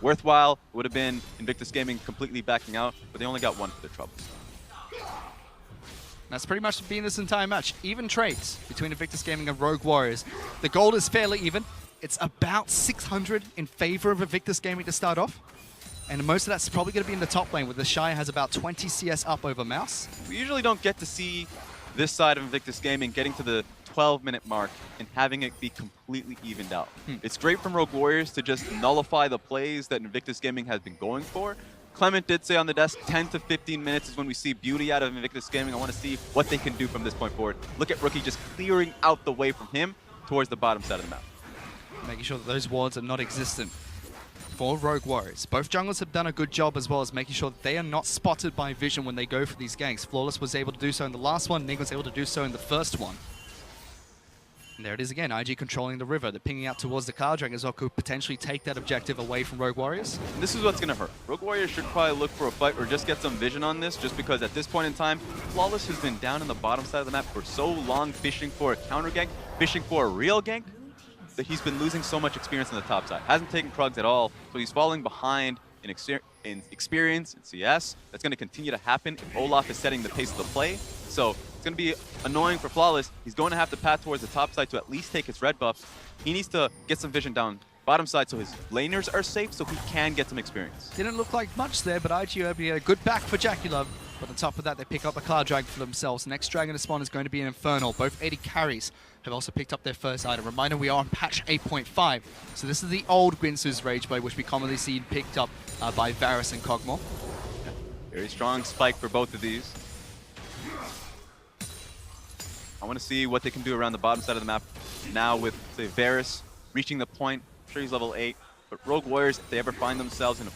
worthwhile. It would have been Invictus Gaming completely backing out, but they only got 1 for their trouble. That's pretty much been this entire match. Even trades between Invictus Gaming and Rogue Warriors. The gold is fairly even. It's about 600 in favor of Invictus Gaming to start off. And most of that's probably going to be in the top lane, where the Shy has about 20 CS up over Mouse. We usually don't get to see this side of Invictus Gaming getting to the 12-minute mark and having it be completely evened out. It's great from Rogue Warriors to just nullify the plays that Invictus Gaming has been going for. Clement did say on the desk 10 to 15 minutes is when we see beauty out of Invictus Gaming. I want to see what they can do from this point forward. Look at Rookie just clearing out the way from him towards the bottom side of the map. Making sure that those wards are not existent for Rogue Warriors. Both junglers have done a good job as well as making sure that they are not spotted by vision when they go for these ganks. Flawless was able to do so in the last one. Ning was able to do so in the first one. And there it is again, IG controlling the river. They're pinging out towards the Cloud Dragon as well, could potentially take that objective away from Rogue Warriors. And this is what's going to hurt. Rogue Warriors should probably look for a fight or just get some vision on this, just because at this point in time, Flawless has been down in the bottom side of the map for so long, fishing for a counter gank, fishing for a real gank, that he's been losing so much experience on the top side. Hasn't taken Krugs at all, so he's falling behind in experience, in CS. That's going to continue to happen if Olaf is setting the pace of the play. So it's going to be annoying for Flawless. He's going to have to path towards the top side to at least take his red buff. He needs to get some vision down bottom side so his laners are safe so he can get some experience. Didn't look like much there, but IG will be a good back for Jackie Love. But on top of that, they pick up a Cloud Dragon for themselves. Next Dragon to spawn is going to be an Infernal. Both 80 carries have also picked up their first item. Reminder, we are on patch 8.5. So this is the old Guinsoo's Rageblade, which we commonly see picked up by Varus and Kog'Maw. Yeah, very strong spike for both of these. I want to see what they can do around the bottom side of the map now with, say, Varus reaching the point. I'm sure he's level 8. But Rogue Warriors, if they ever find themselves in an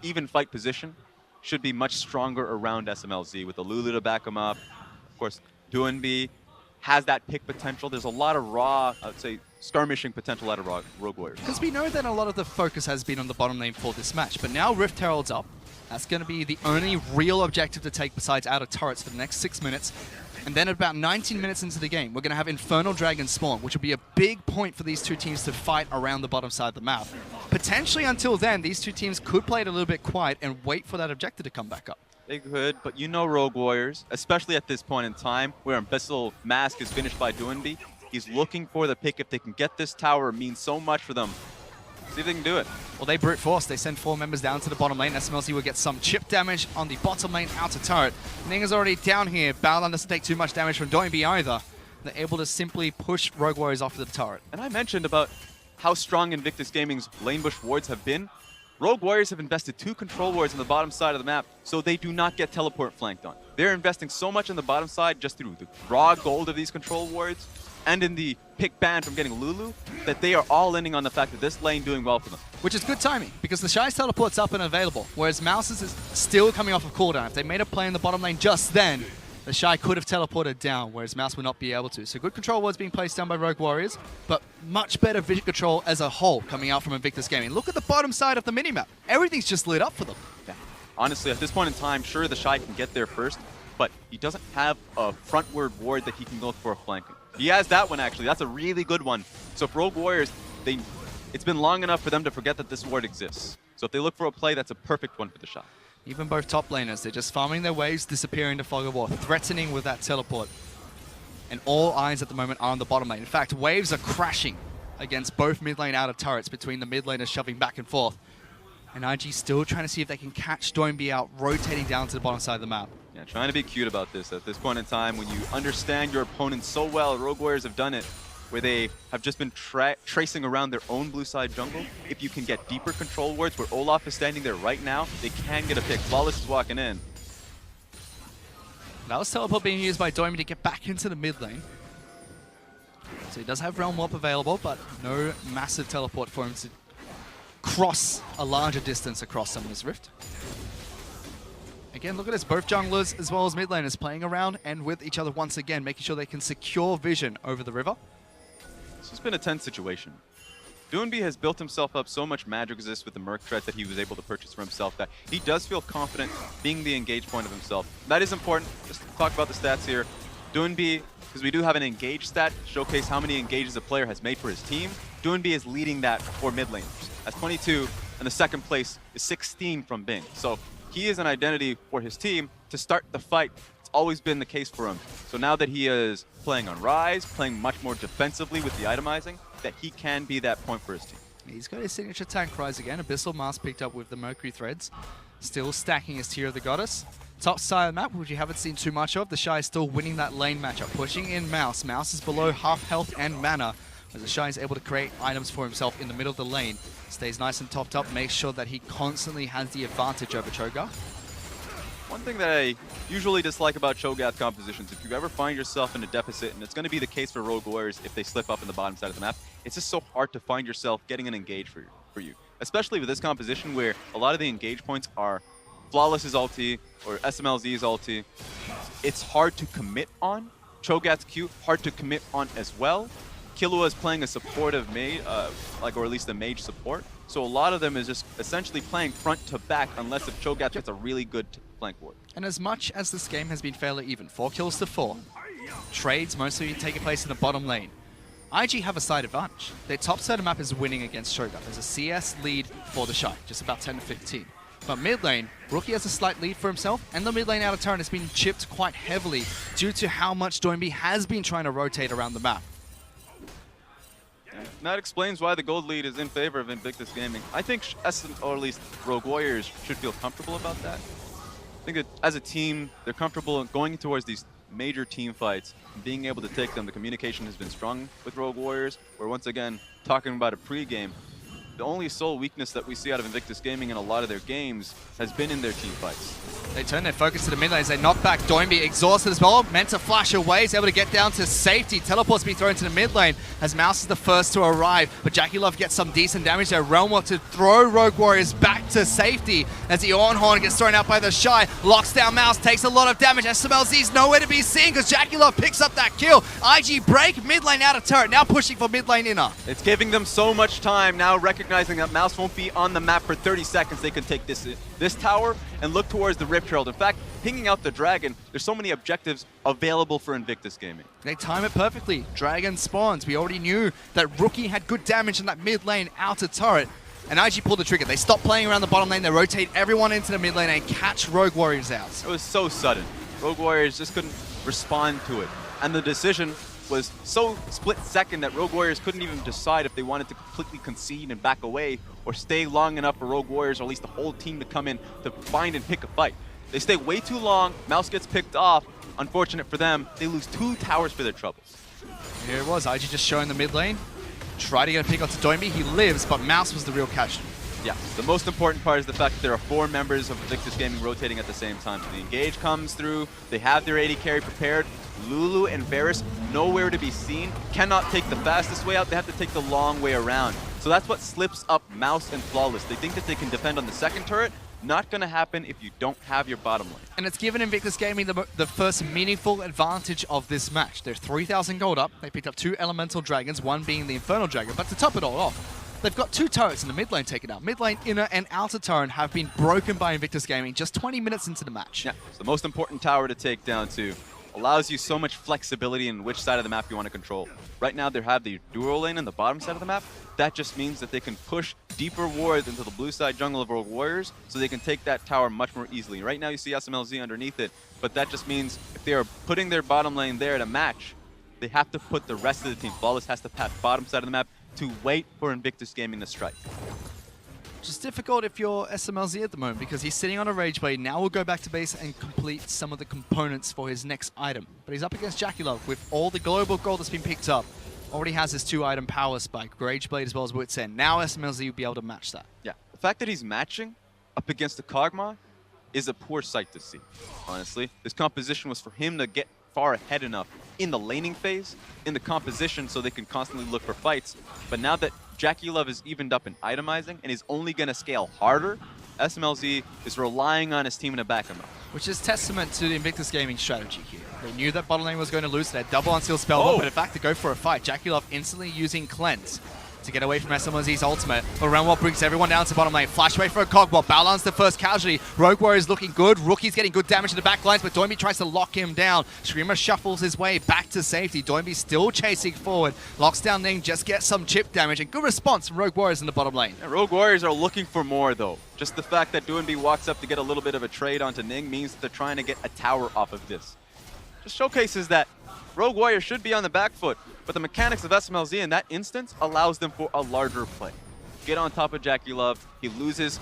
even fight position, should be much stronger around SMLZ with the Lulu to back him up. Of course, Doinb has that pick potential. There's a lot of raw, I would say, skirmishing potential out of Rogue Warriors. Because we know that a lot of the focus has been on the bottom lane for this match, but now Rift Herald's up. That's going to be the only real objective to take besides out of turrets for the next 6 minutes. And then at about 19 minutes into the game, we're going to have Infernal Dragon spawn, which will be a big point for these two teams to fight around the bottom side of the map. Potentially until then, these two teams could play it a little bit quiet and wait for that objective to come back up. They could, but you know Rogue Warriors, especially at this point in time where Abyssal Mask is finished by Doinby. He's looking for the pick. If they can get this tower, it means so much for them. See if they can do it. Well, they brute force. They send 4 members down to the bottom lane. SMLZ will get some chip damage on the bottom lane outer turret. Ning is already down here. Baolan doesn't take too much damage from Doinby either. They're able to simply push Rogue Warriors off the turret. And I mentioned about how strong Invictus Gaming's lane bush wards have been. Rogue Warriors have invested 2 control wards on the bottom side of the map, so they do not get teleport flanked on. They're investing so much on the bottom side just through the raw gold of these control wards and in the pick ban from getting Lulu, that they are all ending on the fact that this lane doing well for them. Which is good timing, because the Shy's teleport's up and available, whereas Mouse's is still coming off of cooldown. If they made a play in the bottom lane just then, the Shy could have teleported down, whereas Mouse would not be able to. So good control wards being placed down by Rogue Warriors, but much better vision control as a whole coming out from Invictus Gaming. Look at the bottom side of the minimap. Everything's just lit up for them. Yeah. Honestly, at this point in time, sure, the Shy can get there first, but he doesn't have a frontward ward that he can go for a flanking. He has that one, actually. That's a really good one. So if Rogue Warriors, it's been long enough for them to forget that this ward exists. So if they look for a play, that's a perfect one for the Shy. Even both top laners, they're just farming their waves, disappearing to Fog of War, threatening with that teleport. And all eyes at the moment are on the bottom lane. In fact, waves are crashing against both mid lane outer turrets, between the mid laners shoving back and forth. And IG still trying to see if they can catch Doinby out, rotating down to the bottom side of the map. Yeah, trying to be cute about this. At this point in time, when you understand your opponent so well, Rogue Warriors have done it, where they have just been tracing around their own blue side jungle. If you can get deeper control wards, where Olaf is standing there right now, they can get a pick. Flawless is walking in. That was teleport being used by Doinby to get back into the mid lane. So he does have Realm Warp available, but no massive teleport for him to cross a larger distance across Summoner's Rift. Again, look at this. Both junglers as well as mid laners playing around and with each other once again, making sure they can secure vision over the river. This has been a tense situation. Doinby has built himself up so much magic resist with the Merc Threat that he was able to purchase for himself that he does feel confident being the engage point of himself. That is important. Just to talk about the stats here. Doinby, because we do have an engage stat, showcase how many engages a player has made for his team. Doinby is leading that for mid laners. That's 22, and the second place is 16 from Bing. So he is an identity for his team to start the fight. It's always been the case for him. So now that he is playing on Rise, playing much more defensively with the itemizing, that he can be that point for his team. He's got his signature tank Rise again. Abyssal Mask picked up with the Mercury Threads. Still stacking his Tear of the Goddess. Top side of the map, which you haven't seen too much of. The Shy is still winning that lane matchup, pushing in Mouse. Mouse is below half health and mana, as the Shy is able to create items for himself in the middle of the lane. Stays nice and topped up, makes sure that he constantly has the advantage over Cho'Gath. One thing that I usually dislike about Cho'Gath compositions, if you ever find yourself in a deficit, and it's going to be the case for Rogue Warriors if they slip up in the bottom side of the map, it's just so hard to find yourself getting an engage for you. Especially with this composition where a lot of the engage points are Flawless's ulti or SMLZ's ulti. It's hard to commit on. Cho'Gath's Q, hard to commit on as well. Killua is playing a supportive mage, or at least a mage support. So a lot of them is just essentially playing front to back unless if Cho'Gath gets a really good flank ward. And as much as this game has been fairly even, 4 kills to 4, trades mostly taking place in the bottom lane, IG have a side advantage. Their top side of the map is winning against Cho'Gath. There's a CS lead for the Shy, just about 10 to 15. But mid lane, Rookie has a slight lead for himself, and the mid lane outer turret has been chipped quite heavily due to how much Doinby has been trying to rotate around the map. And that explains why the gold lead is in favor of Invictus Gaming. I think or at least Rogue Warriors should feel comfortable about that. I think that as a team, they're comfortable going towards these major team fights and being able to take them. The communication has been strong with Rogue Warriors. We're once again talking about a pre-game. The only sole weakness that we see out of Invictus Gaming in a lot of their games has been in their team fights. They turn their focus to the mid lane as they knock back Doinby, exhausted as well, meant to flash away, is able to get down to safety. Teleports being thrown to the mid lane as Mouse is the first to arrive, but Jackie Love gets some decent damage there. Realm Walk to throw Rogue Warriors back to safety as the Ornhorn gets thrown out by the Shy, locks down Mouse, takes a lot of damage. SMLZ's nowhere to be seen because Jackie Love picks up that kill. IG break, mid lane out of turret, now pushing for mid lane inner. It's giving them so much time now, recognizing that Mouse won't be on the map for 30 seconds. They can take this tower and look towards the Rift Herald. In fact, pinging out the Dragon, there's so many objectives available for Invictus Gaming. They time it perfectly. Dragon spawns. We already knew that Rookie had good damage in that mid lane outer turret. And IG pulled the trigger. They stopped playing around the bottom lane. They rotate everyone into the mid lane and catch Rogue Warriors out. It was so sudden. Rogue Warriors just couldn't respond to it. And the decision was so split second that Rogue Warriors couldn't even decide if they wanted to completely concede and back away or stay long enough for Rogue Warriors, or at least the whole team, to come in to find and pick a fight. They stay way too long. Mouse gets picked off. Unfortunate for them, they lose 2 towers for their troubles. Here it was, IG just showing the mid lane. Try to get a pick onto Doinby. He lives, but Mouse was the real catch. Yeah, the most important part is the fact that there are 4 members of Invictus Gaming rotating at the same time. So the engage comes through, they have their AD carry prepared. Lulu and Varus nowhere to be seen, cannot take the fastest way out, they have to take the long way around. So that's what slips up Mouse and Flawless. They think that they can defend on the second turret. Not going to happen if you don't have your bottom lane. And it's given Invictus Gaming the first meaningful advantage of this match. They're 3,000 gold up. They picked up 2 elemental dragons, one being the Infernal Dragon. But to top it all off, they've got 2 turrets in the mid lane taken out. Mid lane, inner, and outer turret have been broken by Invictus Gaming just 20 minutes into the match. Yeah, it's the most important tower to take down too. Allows you so much flexibility in which side of the map you want to control. Right now they have the dual lane in the bottom side of the map. That just means that they can push deeper wards into the blue side jungle of Rogue Warriors, so they can take that tower much more easily. Right now you see SMLZ underneath it, but that just means if they are putting their bottom lane there to match, they have to put the rest of the team. Flawless has to pass bottom side of the map to wait for Invictus Gaming to strike. Which is difficult if you're SMLZ at the moment, because he's sitting on a Rage Blade. Now we'll go back to base and complete some of the components for his next item. But he's up against Jackie Love with all the global gold that's been picked up. Already has his 2-item power spike, Rage Blade as well as Wit's End. Now SMLZ will be able to match that. Yeah, the fact that he's matching up against the Kog'Maw is a poor sight to see, honestly. This composition was for him to get far ahead enough in the laning phase, in the composition, so they can constantly look for fights. But now that Jackie Love is evened up in itemizing and is only going to scale harder, SMLZ is relying on his team to back him up. Which is testament to the Invictus Gaming strategy here. They knew that bottom lane was going to lose, they had double unseal spellbook, but in fact to go for a fight. Jackie Love instantly using Cleanse to get away from SMLZ's ultimate. But Renwall brings everyone down to bottom lane. Flash away for a Kog'Maw. Balan's the first casualty. Rogue Warrior is looking good. Rookie's getting good damage to the back lines, but Doinby tries to lock him down. Screamer shuffles his way back to safety. Doinby still chasing forward. Locks down Ning, just gets some chip damage, and good response from Rogue Warriors in the bottom lane. And Rogue Warriors are looking for more, though. Just the fact that Doinby walks up to get a little bit of a trade onto Ning means that they're trying to get a tower off of this. Just showcases that Rogue Warrior should be on the back foot, but the mechanics of SMLZ in that instance allows them for a larger play. Get on top of Jackie Love, he loses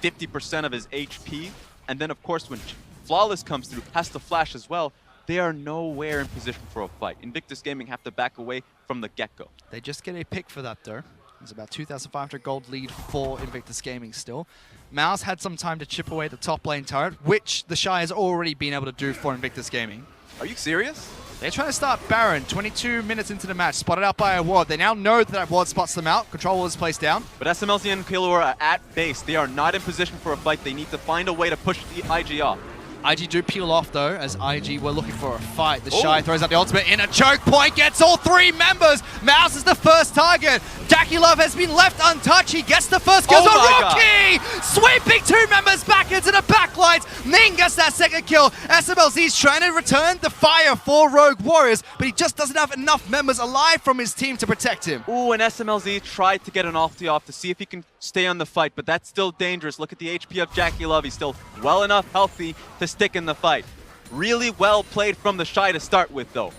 50% of his HP, and then of course when Flawless comes through, has to flash as well, they are nowhere in position for a fight. Invictus Gaming have to back away from the get-go. They just get a pick for that though. There's about 2,500 gold lead for Invictus Gaming still. Mouse had some time to chip away the top lane turret, which the Shy has already been able to do for Invictus Gaming. Are you serious? They're trying to start Baron, 22 minutes into the match, spotted out by a ward. They now know that ward spots them out. Control was placed down. But SMLZ and Killor are at base. They are not in position for a fight. They need to find a way to push the IG off. IG do peel off though, as IG were looking for a fight. The Shy throws out the ultimate in a choke point, gets all 3 members. Mouse is the first target. Jackie Love has been left untouched. He gets the first kill. Rookie! Sweeping 2 members back into the backlines. Ning gets that second kill. SMLZ's trying to return the fire for Rogue Warriors, but he just doesn't have enough members alive from his team to protect him. Ooh, and SMLZ tried to get an ulti off to see if he can stay on the fight, but that's still dangerous. Look at the HP of Jackie Love. He's still well enough healthy to stick in the fight. Really well played from the Shy to start with, though.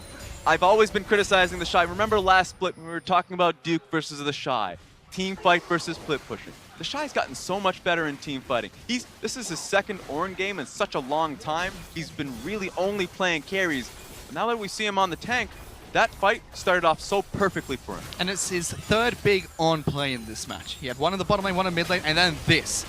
I've always been criticizing the Shy. Remember last split when we were talking about Duke versus the Shy? Team fight versus split pushing. The Shy's gotten so much better in team fighting. This is his second Ornn game in such a long time. He's been really only playing carries. But now that we see him on the tank, that fight started off so perfectly for him. And it's his 3rd big Ornn play in this match. He had one in the bottom lane, one in mid lane, and then this.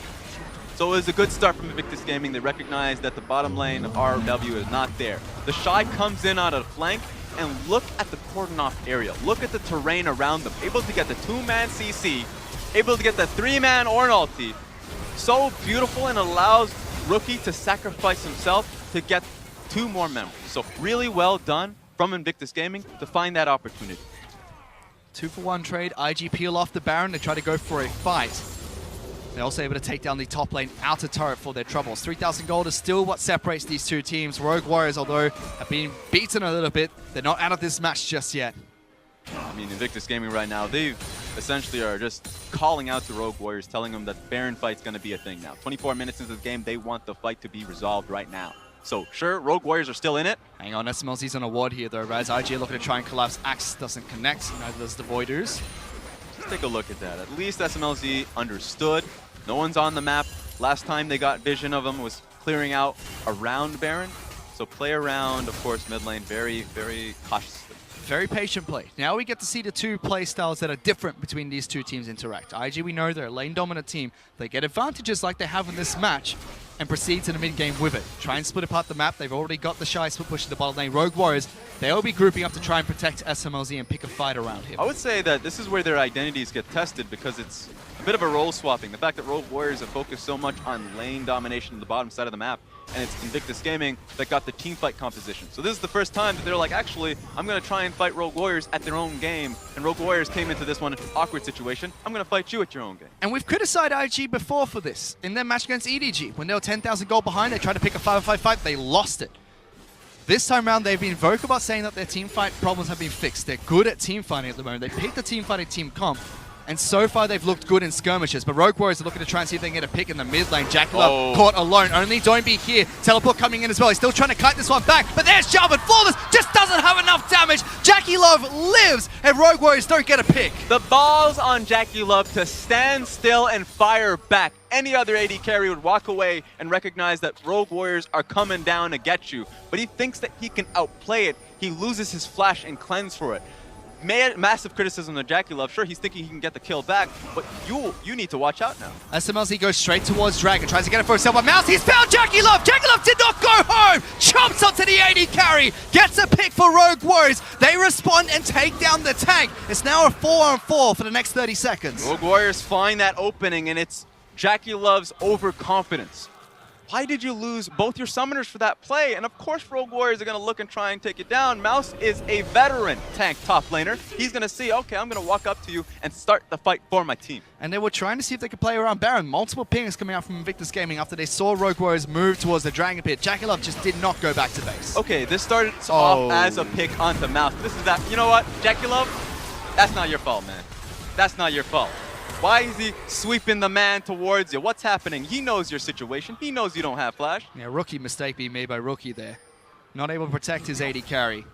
So it was a good start from Invictus Gaming. They recognize that the bottom lane of RW is not there. The Shy comes in on a flank, and look at the cordon off area. Look at the terrain around them. Able to get the 2-man CC, able to get the 3-man Ornn ulti. So beautiful, and allows Rookie to sacrifice himself to get 2 more members. So really well done from Invictus Gaming to find that opportunity. 2-for-1 trade. IG peel off the Baron. They try to go for a fight. They're also able to take down the top lane outer turret for their troubles. 3,000 gold is still what separates these 2 teams. Rogue Warriors, although have been beaten a little bit, they're not out of this match just yet. I mean, Invictus Gaming right now, they've essentially are just calling out to Rogue Warriors, telling them that Baron fight's going to be a thing now. 24 minutes into the game, they want the fight to be resolved right now. So, sure, Rogue Warriors are still in it. Hang on, SMLZ's on a ward here, though, Raz. IG are looking to try and collapse. Axe doesn't connect, neither does the Voiders. Let's take a look at that. At least SMLZ understood. No one's on the map. Last time they got vision of them was clearing out around Baron. So play around, of course, mid lane very, very cautiously. Very patient play. Now we get to see the two play styles that are different between these two teams interact. IG, we know they're a lane-dominant team. They get advantages like they have in this match and proceed to the mid-game with it. Try and split apart the map. They've already got the Shy split push to the bottom lane. Rogue Warriors, they'll be grouping up to try and protect SMLZ and pick a fight around him. I would say that this is where their identities get tested because it's a bit of a role swapping. The fact that Rogue Warriors have focused so much on lane domination on the bottom side of the map, and it's Invictus Gaming that got the team fight composition. So this is the first time that they're like, actually, I'm going to try and fight Rogue Warriors at their own game. And Rogue Warriors came into this one in an awkward situation. I'm going to fight you at your own game. And we've criticized IG before for this. In their match against EDG, when they were 10,000 gold behind, they tried to pick a 5-on-5 fight, they lost it. This time around, they've been vocal about saying that their team fight problems have been fixed. They're good at team fighting at the moment. They picked the team fighting team comp. And so far, they've looked good in skirmishes. But Rogue Warriors are looking to try and see if they can get a pick in the mid lane. Jackalove caught alone. Only Doinby here. Teleport coming in as well. He's still trying to kite this one back. But there's Jarvan. Flawless just doesn't have enough damage. Jackalove lives, and Rogue Warriors don't get a pick. The balls on Jackalove to stand still and fire back. Any other AD carry would walk away and recognize that Rogue Warriors are coming down to get you. But he thinks that he can outplay it. He loses his flash and cleanse for it. Massive criticism of Jackalove. Sure, he's thinking he can get the kill back, but you need to watch out now. SMLZ goes straight towards Dragon, tries to get it for himself, but Mouse, he's found Jackalove! Jackalove did not go home! Chomps onto the AD carry, gets a pick for Rogue Warriors. They respond and take down the tank. It's now a 4-on-4 for the next 30 seconds. Rogue Warriors find that opening, and it's Jackalove's overconfidence. Why did you lose both your summoners for that play? And of course Rogue Warriors are going to look and try and take it down. Mouse is a veteran tank top laner. He's going to see, okay, I'm going to walk up to you and start the fight for my team. And they were trying to see if they could play around Baron. Multiple pings coming out from Invictus Gaming after they saw Rogue Warriors move towards the Dragon Pit. Jackalove just did not go back to base. Okay, this started off as a pick onto Mouse. This is that, you know what, Jackalove, that's not your fault, man. That's not your fault. Why is he sweeping the man towards you? What's happening? He knows your situation. He knows you don't have flash. Yeah, rookie mistake being made by Rookie there. Not able to protect his AD carry.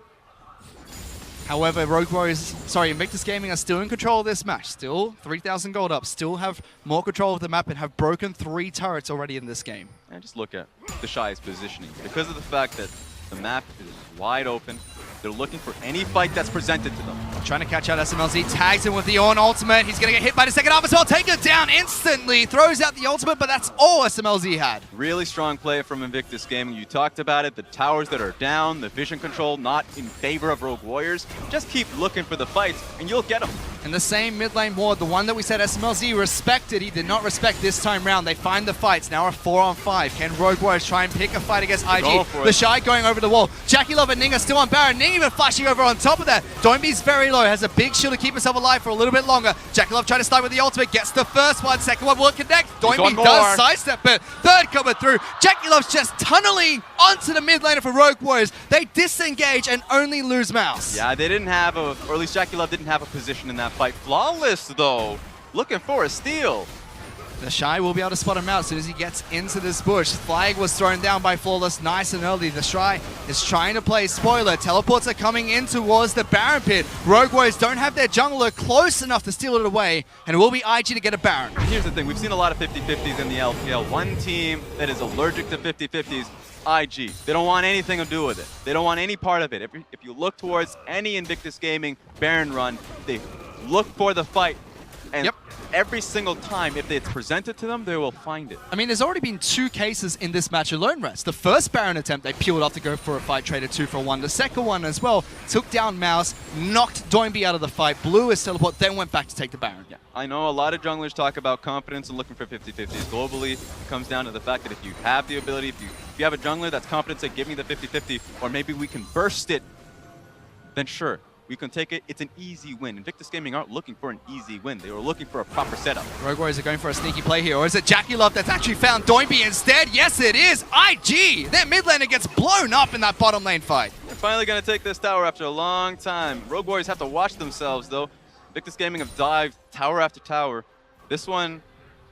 However, Invictus Gaming are still in control of this match. Still 3,000 gold up. Still have more control of the map and have broken 3 turrets already in this game. And just look at the Shy's positioning. Because of the fact that the map is wide open, they're looking for any fight that's presented to them. Trying to catch out SMLZ, tags him with the Ornn ultimate. He's going to get hit by the second half as well. Taken down instantly. Throws out the ultimate, but that's all SMLZ had. Really strong play from Invictus Gaming. You talked about it. The towers that are down, the vision control not in favor of Rogue Warriors. Just keep looking for the fights, and you'll get them. And the same mid lane ward, the one that we said SMLZ respected, he did not respect this time round. They find the fights. Now a 4-on-5. Can Rogue Warriors try and pick a fight against IG? The Shy going over the wall. Jackalove and Ning are still on Baron. Ning even flashing over on top of that. Doinby's very low, has a big shield to keep himself alive for a little bit longer. Jackalove trying to start with the ultimate, gets the first one, second one will connect. Doinby does sidestep it, third coming through. Jackalove's just tunneling onto the mid laner for Rogue Warriors. They disengage and only lose Mouse. Yeah, they didn't have or at least Jackalove didn't have a position in that fight. Flawless though, looking for a steal. The Shy will be able to spot him out as soon as he gets into this bush. Flag was thrown down by Flawless nice and early. The Shy is trying to play spoiler. Teleports are coming in towards the Baron pit. Rogue Warriors don't have their jungler close enough to steal it away, and it will be IG to get a Baron. Here's the thing, we've seen a lot of 50-50s in the LPL. One team that is allergic to 50-50s, IG. They don't want anything to do with it. They don't want any part of it. If you look towards any Invictus Gaming Baron run, they look for the fight. And every single time, if it's presented to them, they will find it. I mean, there's already been 2 cases in this match alone, Rest. The first Baron attempt, they peeled off to go for a fight, traded 2 for 1. The second one as well, took down Mouse, knocked Doinby out of the fight, blew his teleport, then went back to take the Baron. Yeah, I know a lot of junglers talk about confidence and looking for 50-50s. Globally, it comes down to the fact that if you have the ability, if you have a jungler that's confident, say, give me the 50-50, or maybe we can burst it, then sure. We can take it. It's an easy win. Invictus Gaming aren't looking for an easy win. They were looking for a proper setup. Rogue Warriors are going for a sneaky play here. Or is it Jackalove that's actually found Doinby instead? Yes, it is. IG. Their mid laner gets blown up in that bottom lane fight. They're finally going to take this tower after a long time. Rogue Warriors have to watch themselves, though. Invictus Gaming have dived tower after tower. This one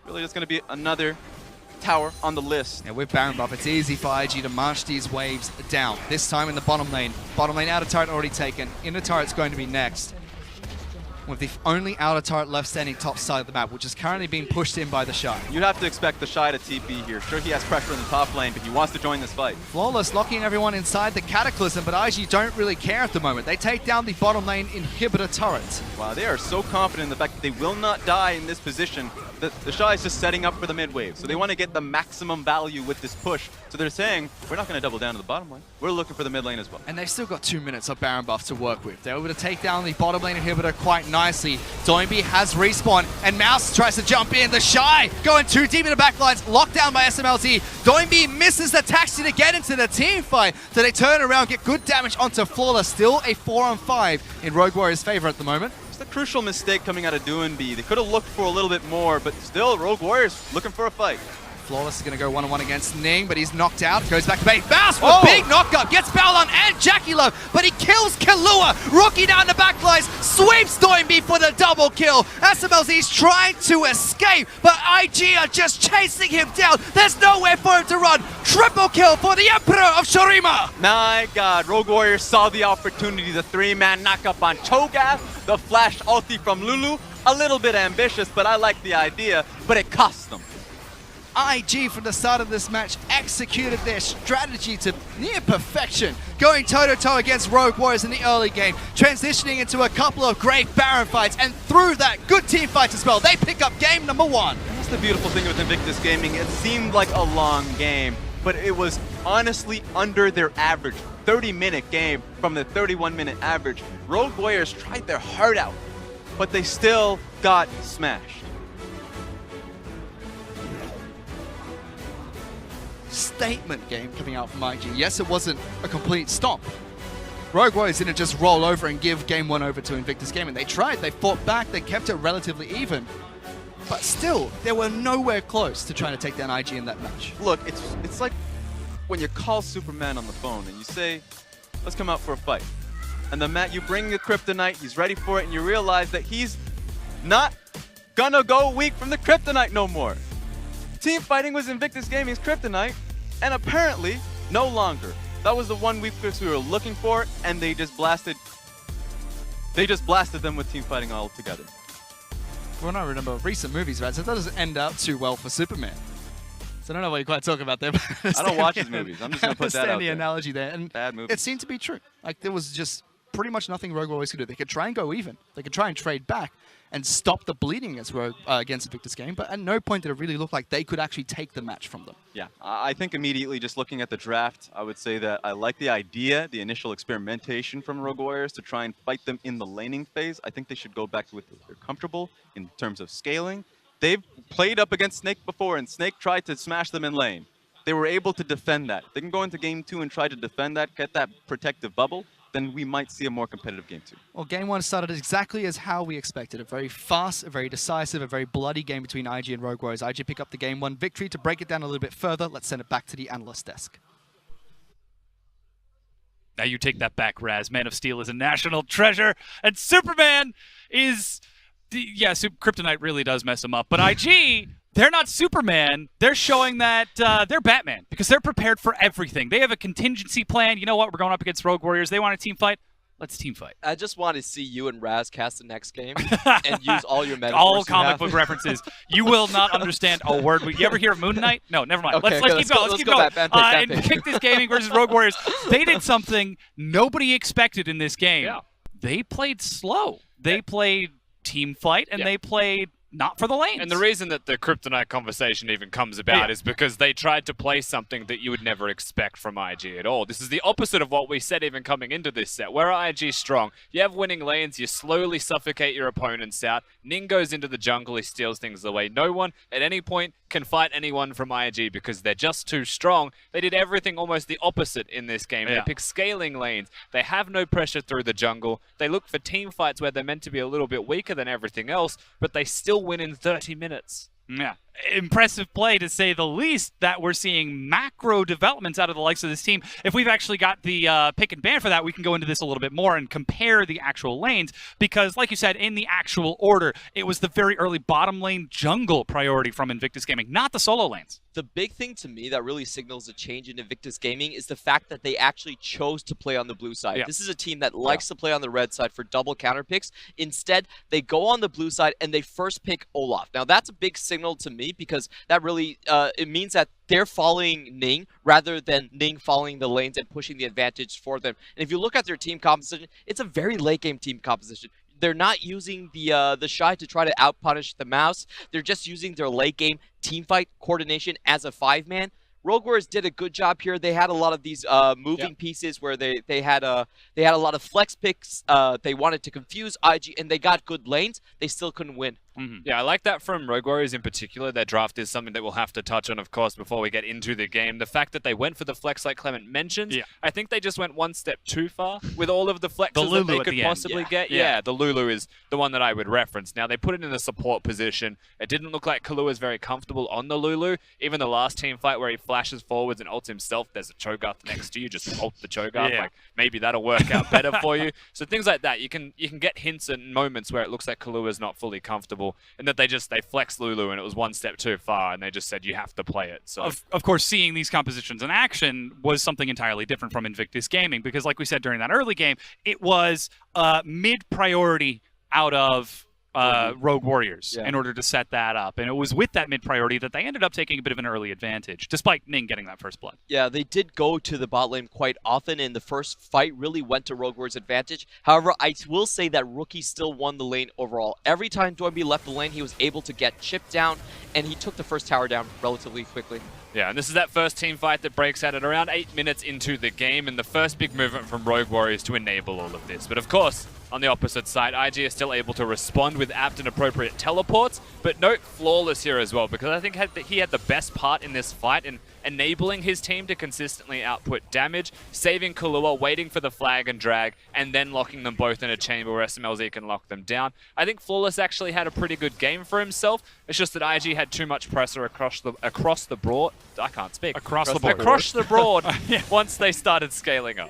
really just going to be another tower on the list. Yeah, with Baron buff, it's easy for IG to march these waves down. This time in the bottom lane. Bottom lane outer turret already taken. Inner turret's going to be next. With the only outer turret left standing top side of the map, which is currently being pushed in by the Shy. You'd have to expect the Shy to TP here. Sure, he has pressure in the top lane, but he wants to join this fight. Flawless locking everyone inside the Cataclysm, but IG don't really care at the moment. They take down the bottom lane inhibitor turret. Wow, they are so confident in the fact that they will not die in this position. The Shy is just setting up for the mid wave, so they want to get the maximum value with this push. So they're saying, we're not going to double down to the bottom lane. We're looking for the mid lane as well. And they've still got 2 minutes of Baron buff to work with. They're able to take down the bottom lane inhibitor quite nicely. Doinby has respawn, and Mouse tries to jump in. The Shy going too deep in the backlines, locked down by SMLT. Doinby misses the taxi to get into the team fight, so they turn around, get good damage onto Flawless. Still a 4-on-5 in Rogue Warriors' favor at the moment. It's a crucial mistake coming out of Doinby. They could have looked for a little bit more, but still, Rogue Warriors looking for a fight. Flawless is going to go one-on-one against Ning, but he's knocked out. Goes back to base. Mouse with big knockup. Gets Balon and Jackie Love, but he kills Kalua. Rookie down the back lines. Sweeps Doinby for the double kill. SMLZ's trying to escape, but IG are just chasing him down. There's nowhere for him to run. Triple kill for the Emperor of Shurima. My God, Rogue Warriors saw the opportunity. The 3-man knockup on Cho'Gath. The flash ulti from Lulu. A little bit ambitious, but I like the idea, but it cost them. IG from the start of this match executed their strategy to near perfection, going toe-to-toe against Rogue Warriors in the early game, transitioning into a couple of great Baron fights, and through that, good team fights as well. They pick up game number 1. That's the beautiful thing with Invictus Gaming. It seemed like a long game, but it was honestly under their average. 30-minute game from the 31-minute average. Rogue Warriors tried their heart out, but they still got smashed. Statement game coming out from IG. Yes, it wasn't a complete stomp. Rogue Warriors didn't just roll over and give game 1 over to Invictus Gaming. They tried, they fought back, they kept it relatively even. But still, they were nowhere close to trying to take down IG in that match. Look, it's like when you call Superman on the phone and you say, let's come out for a fight. And you bring the kryptonite, he's ready for it, and you realize that he's not gonna go weak from the kryptonite no more. Team fighting was Invictus Gaming's kryptonite, and apparently no longer. That was the one weakness we were looking for, and they just blasted them with team fighting all together. Well, I remember recent movies, right? So that doesn't end up too well for Superman. So I don't know what you're quite talking about there. But I don't watch his movies. I'm just gonna put that out the there. analogy there, and bad movies. It seemed to be true. Like there was just pretty much nothing Rogue Warriors could do. They could try and go even. They could try and trade back and stop the bleeding against Invictus Game, but at no point did it really look like they could actually take the match from them. Yeah, I think immediately just looking at the draft, I would say that I like the idea, the initial experimentation from Rogue Warriors to try and fight them in the laning phase. I think they should go back to what they're comfortable in terms of scaling. They've played up against Snake before, and Snake tried to smash them in lane. They were able to defend that. They can go into game 2 and try to defend that, get that protective bubble, then we might see a more competitive game 2. Well, game 1 started exactly as how we expected. A very fast, a very decisive, a very bloody game between IG and Rogue Warriors. IG pick up the game 1 victory. To break it down a little bit further, let's send it back to the analyst desk. Now you take that back, Raz. Man of Steel is a national treasure, and Superman is... Yeah, Kryptonite really does mess him up. But IG, they're not Superman. They're showing that they're Batman because they're prepared for everything. They have a contingency plan. You know what? We're going up against Rogue Warriors. They want a team fight. Let's team fight. I just want to see you and Raz cast the next game and use all your metaphors. All comic book references. You will not understand a word. You ever hear of Moon Knight? No, never mind. Okay, let's keep going. In Invictus Gaming versus Rogue Warriors, they did something nobody expected in this game. Yeah. They played slow. They played team fight, and they played not for the lanes. And the reason that the Kryptonite conversation even comes about is because they tried to play something that you would never expect from IG at all. This is the opposite of what we said even coming into this set. Where IG strong, you have winning lanes, you slowly suffocate your opponents out. Ning goes into the jungle, he steals things away. No one at any point can fight anyone from IG because they're just too strong. They did everything almost the opposite in this game. They pick scaling lanes. They have no pressure through the jungle. They look for team fights where they're meant to be a little bit weaker than everything else, but they still win in 30 minutes. Yeah, impressive play, to say the least, that we're seeing macro developments out of the likes of this team. If we've actually got the pick and ban for that, we can go into this a little bit more and compare the actual lanes, because like you said, in the actual order, it was the very early bottom lane jungle priority from Invictus Gaming, not the solo lanes. The big thing to me that really signals a change in Invictus Gaming is the fact that they actually chose to play on the blue side. Yeah. This is a team that likes to play on the red side for double counter picks. Instead, they go on the blue side and they first pick Olaf. Now, that's a big signal to me, because that really it means that they're following Ning rather than Ning following the lanes and pushing the advantage for them. And if you look at their team composition, it's a very late game team composition. They're not using the Shy to try to outpunish the Mouse. They're just using their late game teamfight coordination as a 5-man. Rogue Warriors did a good job here. They had a lot of these moving pieces where they had a lot of flex picks. They wanted to confuse IG, and they got good lanes. They still couldn't win. Yeah, I like that from Rogue Warriors in particular. Their draft is something that we'll have to touch on, of course, before we get into the game. The fact that they went for the flex, like Clement mentions, I think they just went one step too far with all of the flexes that they could possibly get. Yeah, the Lulu is the one that I would reference. Now, they put it in a support position. It didn't look like Kalu was very comfortable on the Lulu. Even the last team fight where he flashes forwards and ults himself, there's a Cho'Gath next to you, just ult the Cho'Gath. Like, maybe that'll work out better for you. So things like that, you can get hints and moments where it looks like Kalu is not fully comfortable, and that they flexed Lulu and it was one step too far, and they just said you have to play it. So of course, seeing these compositions in action was something entirely different from Invictus Gaming, because like we said during that early game, it was mid priority out of Rogue Warriors in order to set that up. And it was with that mid priority that they ended up taking a bit of an early advantage, despite Ning getting that first blood. Yeah, they did go to the bot lane quite often, and the first fight really went to Rogue Warriors' advantage. However, I will say that Rookie still won the lane overall. Every time Doinby left the lane, he was able to get chipped down, and he took the first tower down relatively quickly. Yeah, and this is that first team fight that breaks out at around 8 minutes into the game, and the first big movement from Rogue Warriors to enable all of this. But of course, on the opposite side, IG is still able to respond with apt and appropriate teleports, but note Flawless here as well, because I think he had the best part in this fight in enabling his team to consistently output damage, saving Kahlua, waiting for the flag and drag, and then locking them both in a chamber where SMLZ can lock them down. I think Flawless actually had a pretty good game for himself. It's just that IG had too much pressure across the broad. I can't speak. Across the board. Across the broad once they started scaling up.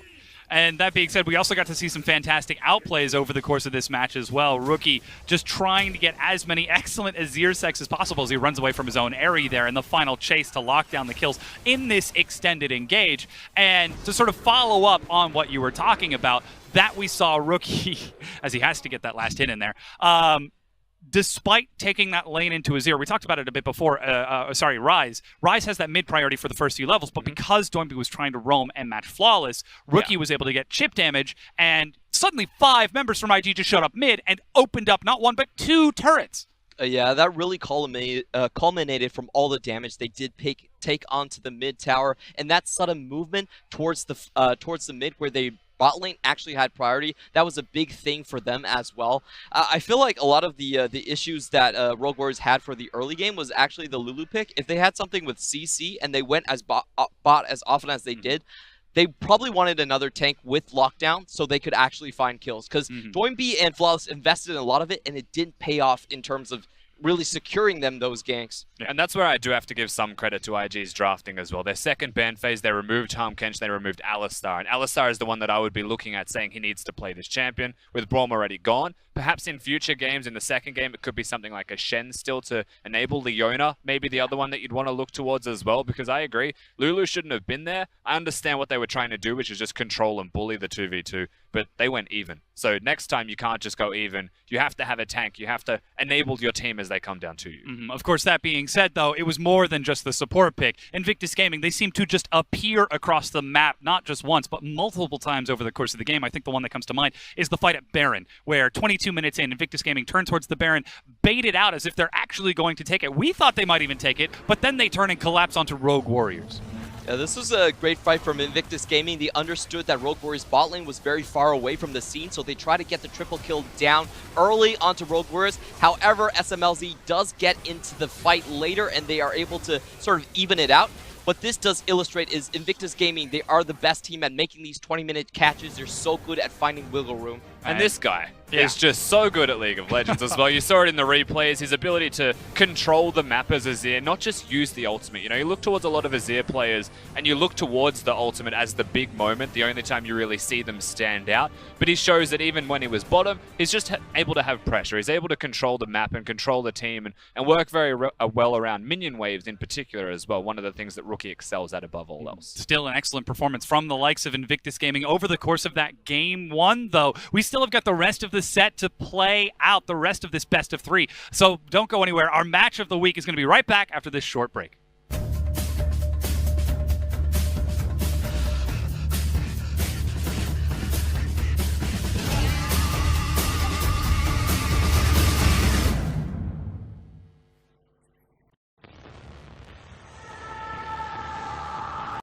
And that being said, we also got to see some fantastic outplays over the course of this match as well. Rookie just trying to get as many excellent Azir Secs as possible as he runs away from his own Aerie there in the final chase to lock down the kills in this extended engage. And to sort of follow up on what you were talking about, that we saw Rookie, as he has to get that last hit in there, despite taking that lane into Azir, we talked about it a bit before, Rise. Rise has that mid priority for the first few levels, but because Doinby was trying to roam and match Flawless, Rookie was able to get chip damage, and suddenly 5 members from IG just showed up mid and opened up not 1 but 2 turrets. Yeah, that really culminated from all the damage they did take onto the mid tower, and that sudden movement towards the mid where they bot lane actually had priority. That was a big thing for them as well. I feel like a lot of the issues that Rogue Warriors had for the early game was actually the Lulu pick. If they had something with CC and they went as bot as often as they did, they probably wanted another tank with lockdown so they could actually find kills. Because Doinby and Flawless invested in a lot of it, and it didn't pay off in terms of really securing them those ganks. And that's where I do have to give some credit to IG's drafting as well. Their second ban phase, they removed Harm Kench, they removed Alistar. And Alistar is the one that I would be looking at saying he needs to play this champion. With Braum already gone, perhaps in future games, in the second game, it could be something like a Shen still to enable Leona. Maybe the other one that you'd want to look towards as well, because I agree, Lulu shouldn't have been there. I understand what they were trying to do, which is just control and bully the 2v2, but they went even. So next time you can't just go even. You have to have a tank. You have to enable your team as they come down to you. Of course, that being said, though, it was more than just the support pick. Invictus Gaming, they seem to just appear across the map, not just once, but multiple times over the course of the game. I think the one that comes to mind is the fight at Baron, where 22 minutes in, Invictus Gaming turned towards the Baron, bait it out as if they're actually going to take it. We thought they might even take it, but then they turn and collapse onto Rogue Warriors. Yeah, this was a great fight from Invictus Gaming. They understood that Rogue Warriors bot lane was very far away from the scene, so they try to get the triple kill down early onto Rogue Warriors. However, SMLZ does get into the fight later, and they are able to sort of even it out. What this does illustrate is Invictus Gaming, they are the best team at making these 20-minute catches. They're so good at finding wiggle room. And this guy is just so good at League of Legends as well. You saw it in the replays, his ability to control the map as Azir, not just use the ultimate. You know, you look towards a lot of Azir players and you look towards the ultimate as the big moment, the only time you really see them stand out. But he shows that even when he was bottom, he's just able to have pressure. He's able to control the map and control the team and work very well around minion waves in particular as well. One of the things that Rookie excels at above all else. Still an excellent performance from the likes of Invictus Gaming over the course of that game 1, though. We still have got the rest of the set to play out, the rest of this best of 3. So don't go anywhere. Our match of the week is going to be right back after this short break.